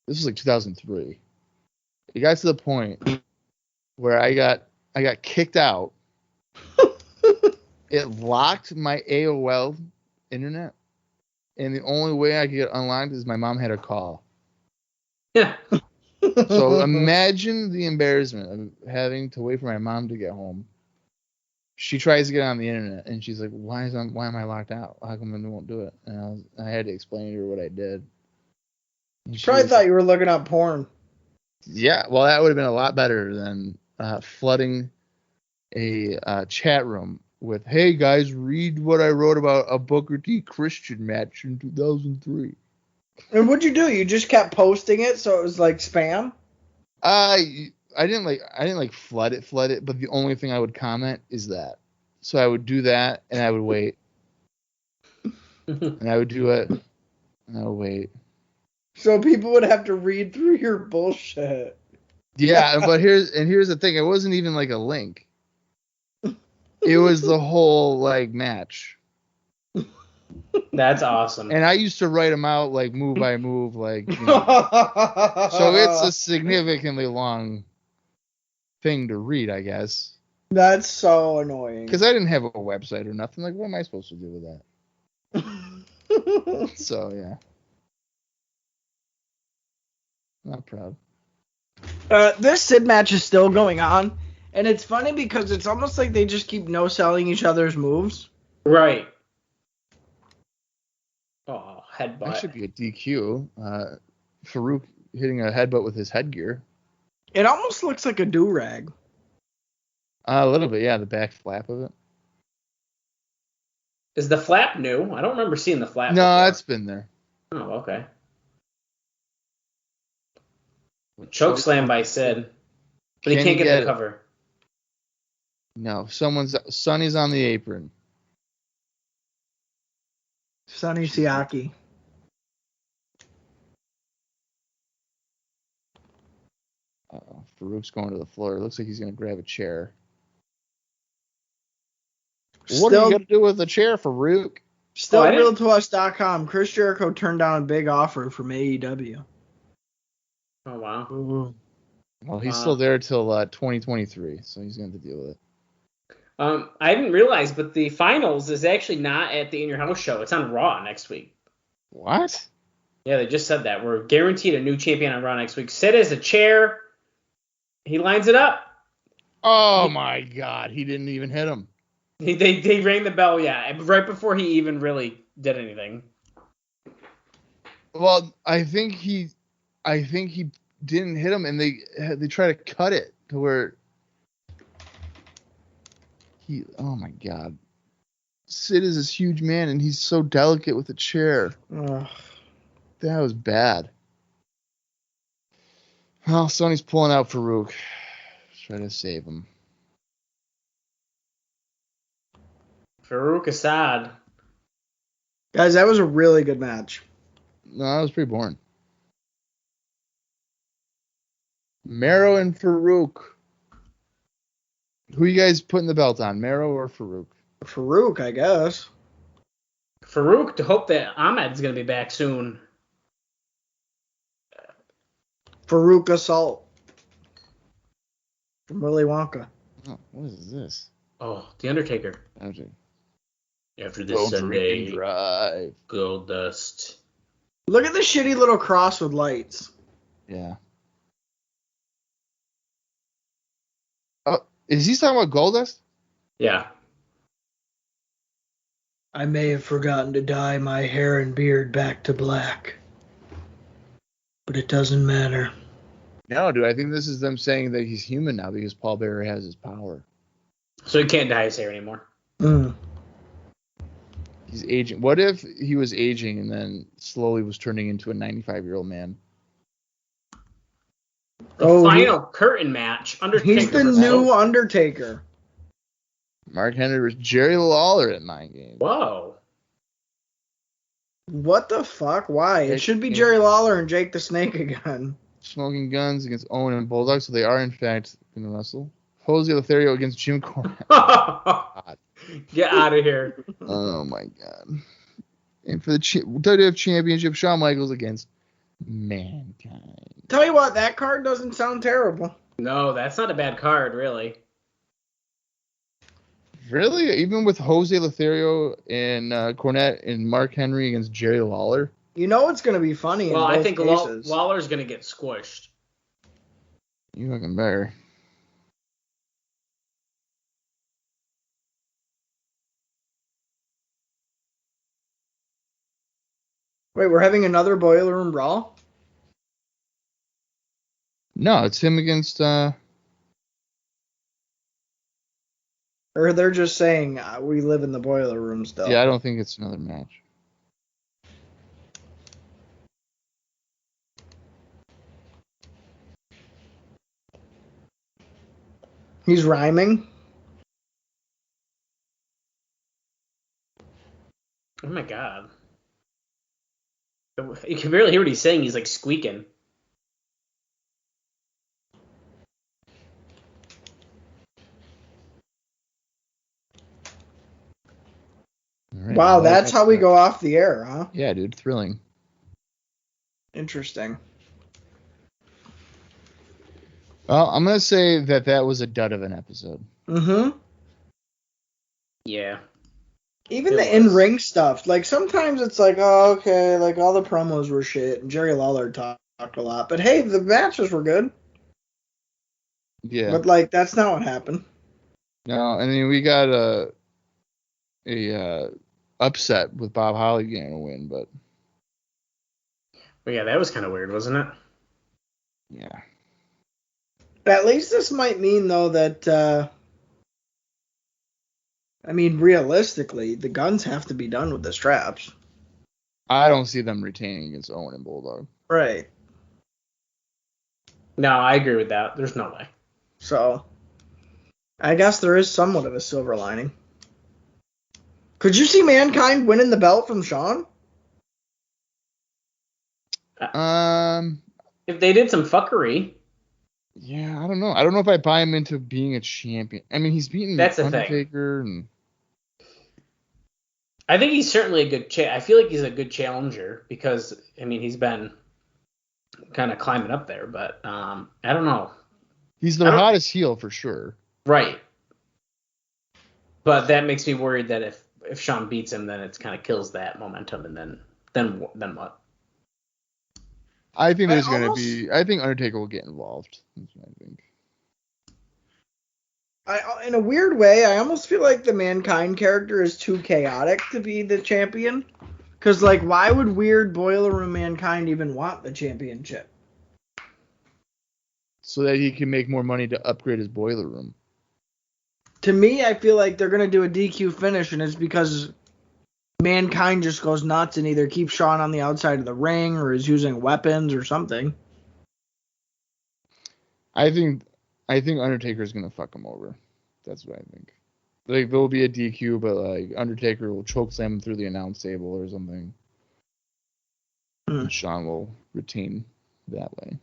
B: This was like 2003. It got to the point where I got kicked out. It locked my AOL internet, and the only way I could get unlocked is my mom had a call.
C: Yeah.
B: So imagine the embarrassment of having to wait for my mom to get home. She tries to get on the internet, and she's like, "Why am I locked out? How come I won't do it?" And I had to explain to her what I did.
D: She probably thought you were looking up porn.
B: Yeah, well, that would have been a lot better than flooding a chat room with, "Hey guys, read what I wrote about a Booker T Christian match in 2003."
D: And what'd you do? You just kept posting it, so it was like spam?
B: I didn't flood it, but the only thing I would comment is that. So I would do that, and I would wait, and I would do it, and I would wait.
D: So people would have to read through your bullshit.
B: Yeah, but here's the thing. It wasn't even like a link. It was the whole like match.
C: That's awesome.
B: And I used to write them out like move by move, like so it's a significantly long thing to read, I guess.
D: That's so annoying.
B: Because I didn't have a website or nothing. Like, what am I supposed to do with that? So yeah, not proud.
D: This Sid match is still going on, and it's funny because it's almost like they just keep no-selling each other's moves.
C: Right. Oh, headbutt.
B: That should be a DQ. Faarooq hitting a headbutt with his headgear.
D: It almost looks like a do-rag.
B: A little bit, yeah, the back flap of it.
C: Is the flap new? I don't remember seeing the flap.
B: No,
C: before.
B: it's been there.
C: Oh, okay. Choke slam by Sid. But he can't get the cover.
B: No, Sonny's on the apron.
D: Sonny Siaki.
B: Faarooq's going to the floor. It looks like he's going to grab a chair. What are
D: Still-
B: you going to do with the chair, Faarooq?
D: Still
C: I
D: real
C: didn't-
D: to us.com. Chris Jericho turned down a big offer from AEW.
C: Oh wow.
B: Well, he's
C: Wow.
B: still there till 2023, so he's going to have to deal with it.
C: I didn't realize, but the finals is actually not at the In Your House show. It's on Raw next week.
B: What?
C: Yeah, they just said that. We're guaranteed a new champion on Raw next week. Sid has a chair. He lines it up.
B: Oh, my God. He didn't even hit him.
C: They rang the bell, yeah, right before he even really did anything.
B: Well, I think he didn't hit him, and they try to cut it to where he. Oh my God, Sid is this huge man, and he's so delicate with a chair.
D: Ugh.
B: That was bad. Well, Sonny's pulling out Faarooq. Try to save him.
C: Faarooq Assad.
D: Guys, that was a really good match.
B: No, that was pretty boring. Mero and Faarooq. Who you guys putting the belt on, Mero or Faarooq?
D: Faarooq, I guess.
C: Faarooq, to hope that Ahmed's going to be back soon.
D: Faarooq Assault. From Willy Wonka.
B: Oh, what is this?
C: Oh, The Undertaker.
B: Okay.
C: After this Sunday,
B: Drive.
C: Gold Dust.
D: Look at the shitty little cross with lights.
B: Yeah. Oh, is he talking about Goldust?
C: Yeah.
D: I may have forgotten to dye my hair and beard back to black. But it doesn't matter.
B: No, dude. I think this is them saying that he's human now because Paul Bearer has his power.
C: So he can't dye his hair anymore.
D: Mm.
B: He's aging. What if he was aging and then slowly was turning into a 95-year-old man?
C: The final curtain match. Undertaker.
D: He's the
C: versus
D: new
C: Hogan.
D: Undertaker.
B: Mark Henry versus Jerry Lawler at Mind Games.
C: Whoa.
D: What the fuck? Why? It should be Jerry Lawler and Jake the Snake again.
B: Smoking Guns against Owen and Bulldog, so they are in fact going to wrestle. Jose Lothario against Jim Cornette.
C: Get out of here.
B: Oh my God! And for the WWF Championship, Shawn Michaels against Mankind.
D: Tell you what, that card doesn't sound terrible.
C: No, that's not a bad card, really.
B: Really? Even with Jose Lothario and Cornette and Mark Henry against Jerry Lawler?
D: You know it's going to be funny
C: Well,
D: in
C: I
D: both
C: think
D: cases.
C: Lawler's going to get squished.
B: You fucking better.
D: Wait, we're having another Boiler Room Brawl?
B: No, it's him against...
D: Or they're just saying we live in the Boiler Room still?
B: Yeah, I don't think it's another match.
D: He's rhyming?
C: Oh my God. You can barely hear what he's saying. He's like squeaking.
B: All right,
D: Wow,
B: well,
D: that's how we go off the air, huh?
B: Yeah, dude, thrilling.
D: Interesting.
B: Well, I'm going to say that was a dud of an episode.
D: Mm-hmm.
C: Yeah.
D: Even
C: It
D: the
C: was.
D: in-ring stuff. Like, sometimes it's like, oh, okay, like, all the promos were shit, and Jerry Lawler talked a lot. But, hey, the matches were good.
B: Yeah.
D: But, like, that's not what happened.
B: No, I mean, we got a upset with Bob Holly getting a win, but
C: But yeah, that was kind of weird, wasn't it?
B: yeah.
D: At least this might mean, though, that, I mean, realistically, the guns have to be done with the straps.
B: I don't see them retaining against Owen and Bulldog.
D: Right.
C: No, I agree with that. There's no way.
D: So, I guess there is somewhat of a silver lining. Could you see Mankind winning the belt from Shawn?
C: If they did some fuckery.
B: Yeah, I don't know. I don't know if I buy him into being a champion. I mean, he's beaten
C: That's the thing.
B: Undertaker, and
C: I think he's certainly a good. I feel like he's a good challenger because I mean he's been kind of climbing up there, but I don't know.
B: he's the hottest heel for sure.
C: Right. But that makes me worried that if Sean beats him, then it kind of kills that momentum, and then what?
B: I think there's going to be. I think Undertaker will get involved. That's what I think.
D: In a weird way, I almost feel like the Mankind character is too chaotic to be the champion. Because, like, why would weird Boiler Room Mankind even want the championship?
B: So that he can make more money to upgrade his boiler room.
D: To me, I feel like they're going to do a DQ finish, and it's because Mankind just goes nuts and either keeps Shawn on the outside of the ring or is using weapons or something.
B: I think Undertaker's going to fuck him over. That's what I think. Like, there'll be a DQ, but, like, Undertaker will chokeslam him through the announce table or something. And Shawn will retain that way.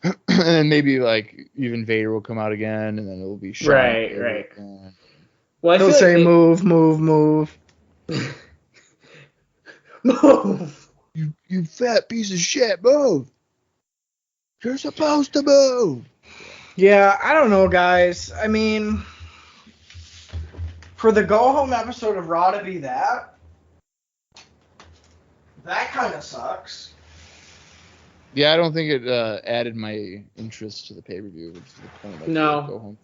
B: And then maybe, like, even Vader will come out again, and then it'll be Shawn.
C: Right. Well, I
D: He'll
C: feel
D: say,
C: like
D: move.
C: move.
E: You fat piece of shit, move. You're supposed to move.
D: Yeah, I don't know, guys. I mean, for the go-home episode of Raw to be that kind of sucks.
B: Yeah, I don't think it added my interest to the pay-per-view, which is the point of
C: No.
B: Go Home.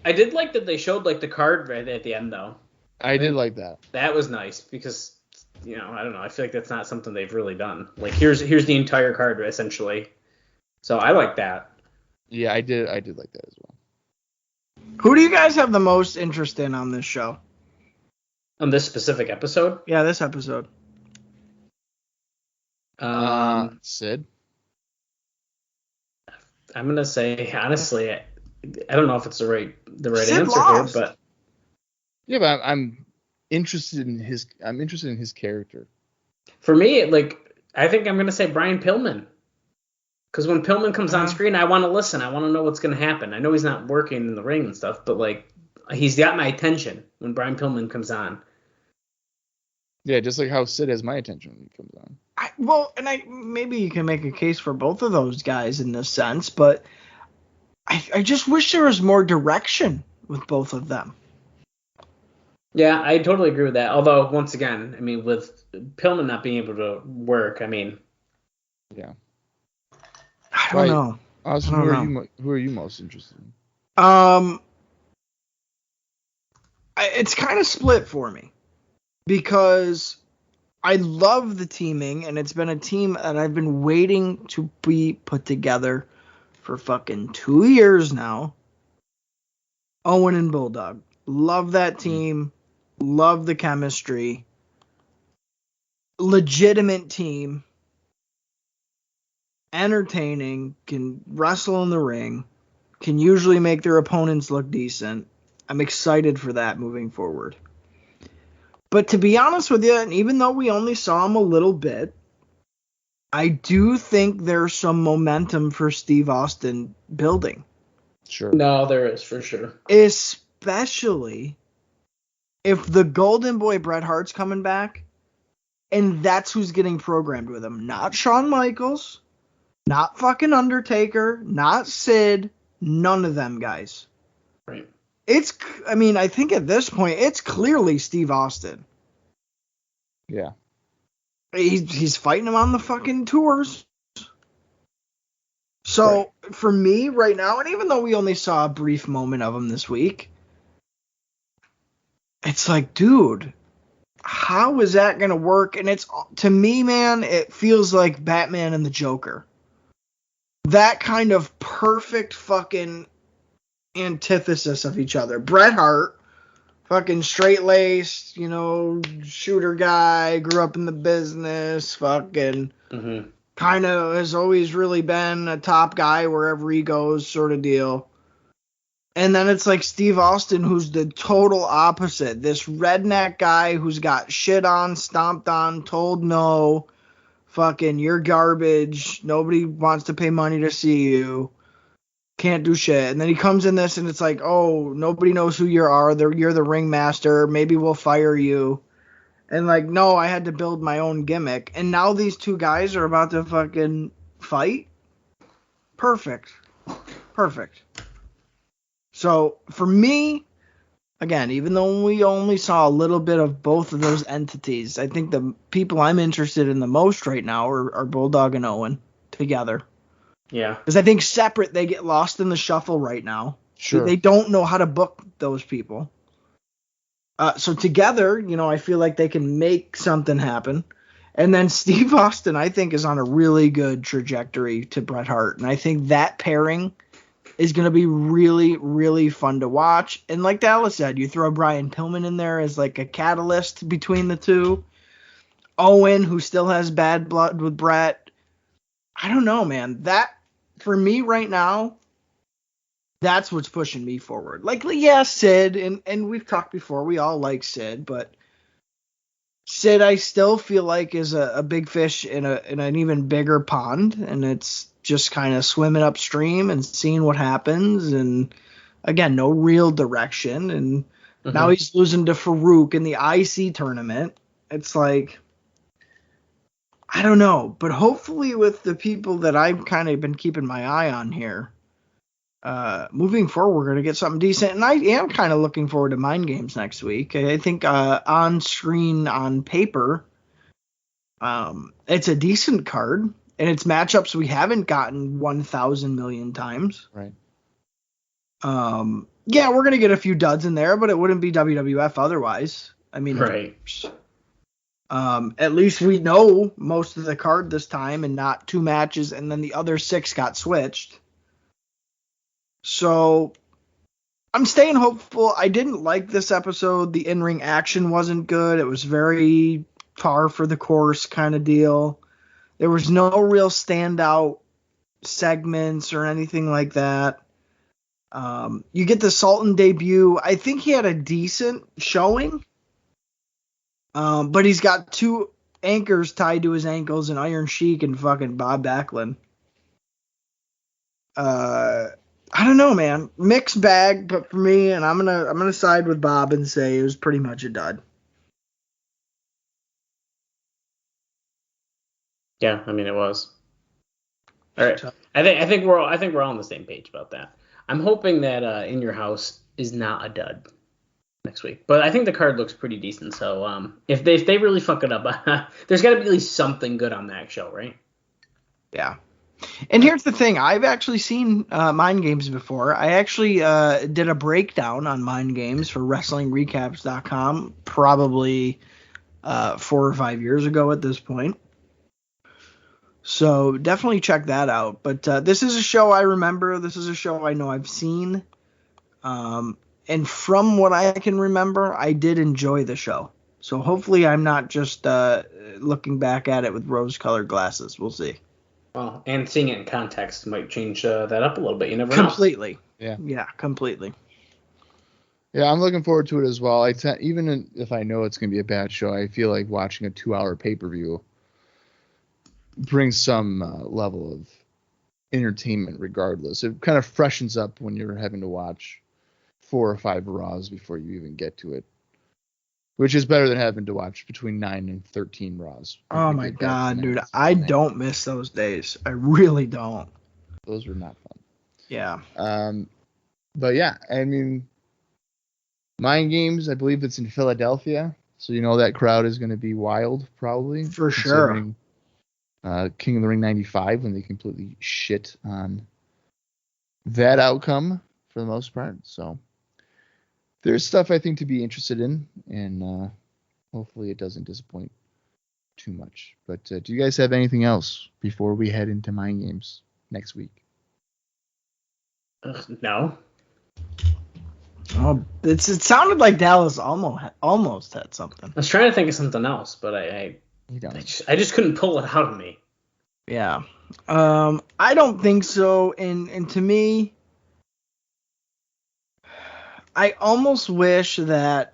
C: I did like that they showed like the card right at the end though.
B: I did like that.
C: That was nice because I don't know. I feel like that's not something they've really done. Like here's the entire card essentially. So I like that.
B: Yeah, I did like that as well.
D: Who do you guys have the most interest in on this show?
C: On this specific episode?
D: Yeah, this episode.
B: Sid.
C: I'm gonna say honestly, I don't know if it's the right
D: Sid
C: answer
D: lost.
C: here, but
B: Yeah, but I'm interested in his character.
C: for me, I think I'm gonna say Brian Pillman. Because when Pillman comes on screen, I want to listen. I want to know what's going to happen. I know he's not working in the ring and stuff, but he's got my attention when Brian Pillman comes on.
B: Yeah, just like how Sid has my attention when he comes on.
D: Maybe you can make a case for both of those guys in this sense, but I just wish there was more direction with both of them.
C: Yeah, I totally agree with that. Although, once again, I mean, with Pillman not being able to work, I mean,
B: yeah.
D: I don't know.
B: Austin, who are you most interested in?
D: It's kind of split for me because I love the teaming, and it's been a team that I've been waiting to be put together for fucking 2 years now. Owen and Bulldog. Love that team. Love the chemistry. Legitimate team. Entertaining, can wrestle in the ring, can usually make their opponents look decent. I'm excited for that moving forward. But to be honest with you, and even though we only saw him a little bit, I do think there's some momentum for Steve Austin building.
B: Sure.
C: No, there is for sure.
D: Especially if the Golden Boy Bret Hart's coming back, and that's who's getting programmed with him. Not Shawn Michaels. Not fucking Undertaker, not Sid, none of them guys.
C: Right.
D: I think at this point, it's clearly Steve Austin.
B: Yeah.
D: He's fighting him on the fucking tours. So, for me right now, and even though we only saw a brief moment of him this week, it's like, dude, how is that going to work? And to me, man, it feels like Batman and the Joker. That kind of perfect fucking antithesis of each other. Bret Hart, fucking straight-laced, shooter guy, grew up in the business, fucking kind of has always really been a top guy wherever he goes sort of deal. And then it's like Steve Austin, who's the total opposite. This redneck guy who's got shit on, stomped on, told no, fucking you're garbage. Nobody wants to pay money to see you. Can't do shit. And then he comes in this and it's like, oh, nobody knows who you are. You're the ringmaster. Maybe we'll fire you. And like, no, I had to build my own gimmick. And now these two guys are about to fucking fight. Perfect. So for me, again, even though we only saw a little bit of both of those entities, I think the people I'm interested in the most right now are Bulldog and Owen together.
C: Yeah.
D: Because I think separate, they get lost in the shuffle right now.
B: Sure.
D: They don't know how to book those people. So together, I feel like they can make something happen. And then Steve Austin, I think, is on a really good trajectory to Bret Hart. And I think that pairing is going to be really, really fun to watch. And like Dallas said, you throw Brian Pillman in there as like a catalyst between the two. Owen, who still has bad blood with Bret. I don't know, man. That, for me right now, that's what's pushing me forward. Like, yeah, Sid, and we've talked before, we all like Sid, but Sid I still feel like is a big fish in an even bigger pond, and it's just kind of swimming upstream and seeing what happens, and again, no real direction, and now he's losing to Faarooq in the IC tournament. It's like, I don't know, but hopefully with the people that I've kind of been keeping my eye on here, moving forward, we're going to get something decent. And I am kind of looking forward to Mind Games next week. I think on screen, on paper, it's a decent card. And it's matchups we haven't gotten 1,000 million times.
B: Right.
D: Yeah, we're going to get a few duds in there, but it wouldn't be WWF otherwise. I mean,
C: right.
D: At least we know most of the card this time and not 2 matches, and then the other 6 got switched. So I'm staying hopeful. I didn't like this episode. The in-ring action wasn't good. It was very par for the course kind of deal. There was no real standout segments or anything like that. You get the Sultan debut. I think he had a decent showing. But he's got 2 anchors tied to his ankles, and Iron Sheik and fucking Bob Backlund. I don't know, man. Mixed bag, but for me, and I'm gonna side with Bob and say it was pretty much a dud.
C: Yeah, I mean it was. All right, I think we're all on the same page about that. I'm hoping that In Your House is not a dud next week, but I think the card looks pretty decent. So if they really fuck it up, there's got to be at least something good on that show, right?
D: Yeah. And here's the thing. I've actually seen Mind Games before. I actually did a breakdown on Mind Games for WrestlingRecaps.com probably 4 or 5 years ago at this point. So definitely check that out. But this is a show I remember. This is a show I know I've seen. And from what I can remember, I did enjoy the show. So hopefully I'm not just looking back at it with rose-colored glasses. We'll see.
C: Well, and seeing it in context might change that up a little bit. You never know.
D: Completely.
B: Yeah,
D: completely.
B: Yeah, I'm looking forward to it as well. Even if I know it's going to be a bad show, I feel like watching a 2-hour pay-per-view brings some level of entertainment regardless. It kind of freshens up when you're having to watch 4 or 5 Raws before you even get to it, which is better than having to watch between 9 and 13 Raws.
D: Oh my God, dude. I don't miss those days. I really don't.
B: Those were not fun.
D: Yeah.
B: But yeah, I mean, Mind Games, I believe it's in Philadelphia. So that crowd is going to be wild, probably.
D: For sure.
B: King of the Ring 95 when they completely shit on that outcome for the most part. So there's stuff I think to be interested in, and hopefully it doesn't disappoint too much. But do you guys have anything else before we head into Mind Games next week?
C: No.
D: Oh, it sounded like Dallas almost had something.
C: I was trying to think of something else, but I just couldn't pull it out of me.
D: Yeah. I don't think so. And to me, I almost wish that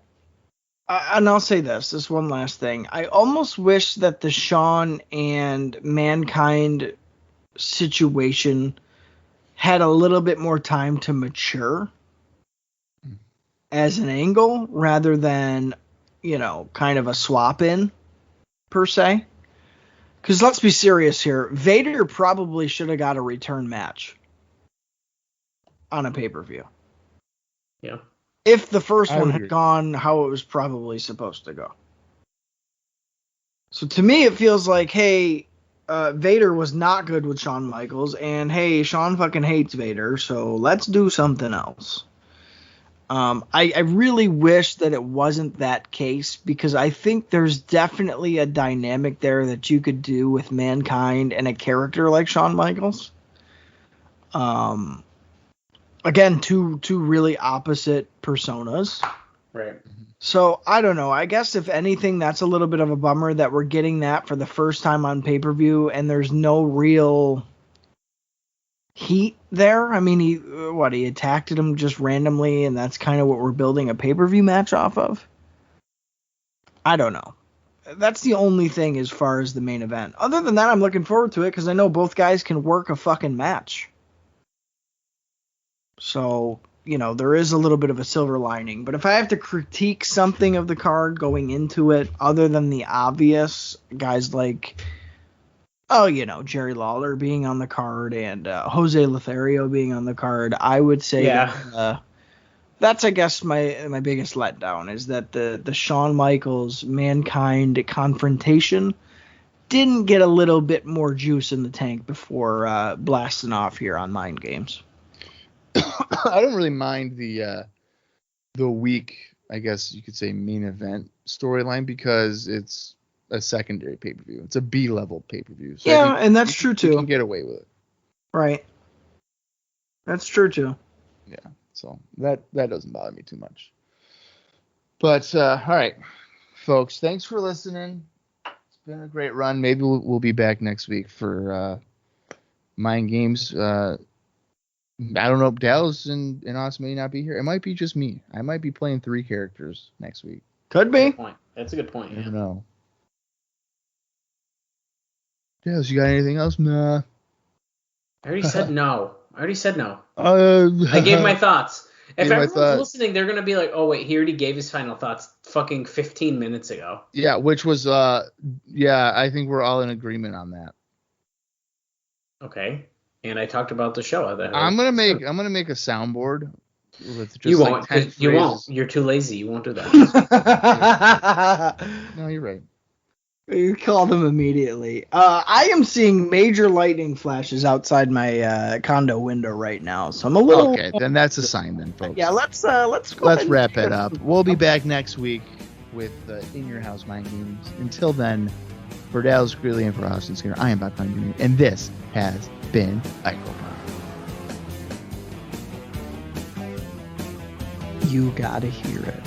D: And I'll say this one last thing. I almost wish that the Shawn and Mankind situation had a little bit more time to mature as an angle rather than, kind of a swap in per se. Because let's be serious here. Vader probably should have got a return match on a pay-per-view.
C: Yeah.
D: If the first
B: I
D: one
B: would
D: had
B: agree.
D: gone how it was probably supposed to go. So to me, it feels like, hey, Vader was not good with Shawn Michaels, and hey, Shawn fucking hates Vader, so let's do something else. I really wish that it wasn't that case, because I think there's definitely a dynamic there that you could do with Mankind and a character like Shawn Michaels. Again, two really opposite personas.
C: Right.
D: So, I don't know. I guess if anything, that's a little bit of a bummer that we're getting that for the first time on pay-per-view, and there's no real heat there. I mean, he attacked him just randomly, and that's kind of what we're building a pay-per-view match off of? I don't know. That's the only thing as far as the main event. Other than that, I'm looking forward to it because I know both guys can work a fucking match. So, there is a little bit of a silver lining. But if I have to critique something of the card going into it, other than the obvious, guys like, Jerry Lawler being on the card and Jose Lothario being on the card, I would say that, that's, I guess, my biggest letdown is that the Shawn Michaels Mankind confrontation didn't get a little bit more juice in the tank before blasting off here on Mind Games.
B: I don't really mind the week, I guess you could say, main event storyline because it's a secondary pay-per-view. It's a B-level pay-per-view. So
D: yeah, and that's true too.
B: You can get away with it.
D: Right. That's true too.
B: Yeah. So that doesn't bother me too much. But all right, folks, thanks for listening. It's been a great run. Maybe we'll be back next week for Mind Games. I don't know. Dallas and Us may not be here. It might be just me. I might be playing 3 characters next week.
D: Could be.
C: Good point. That's a good point.
B: I
C: Yeah.
B: don't know. Dallas, you got anything else? Nah.
C: I already said no.
B: I
C: I gave my thoughts. If
B: Gave my
C: everyone's
B: thoughts.
C: listening, they're gonna be like, "Oh wait, he already gave his final thoughts fucking 15 minutes ago."
B: Yeah, which was I think we're all in agreement on that.
C: Okay. And I talked about the show.
B: I'm gonna make a soundboard with just
C: You
B: like
C: won't.
B: 10
C: You won't.
B: phrases.
C: You're too lazy. You won't do that.
B: No, you're right.
D: You called him immediately. I am seeing major lightning flashes outside my condo window right now, so I'm a little.
B: Okay, then that's a sign, then, folks.
D: Yeah, let's go ahead
B: Let's
D: and
B: wrap
D: get
B: it up. We'll be back next week with In Your House Mind Games. Until then, for Dallas Greeley and for Austin Skinner, I am Bob Conjuni, and this has been ICOPOD.
D: You gotta hear it.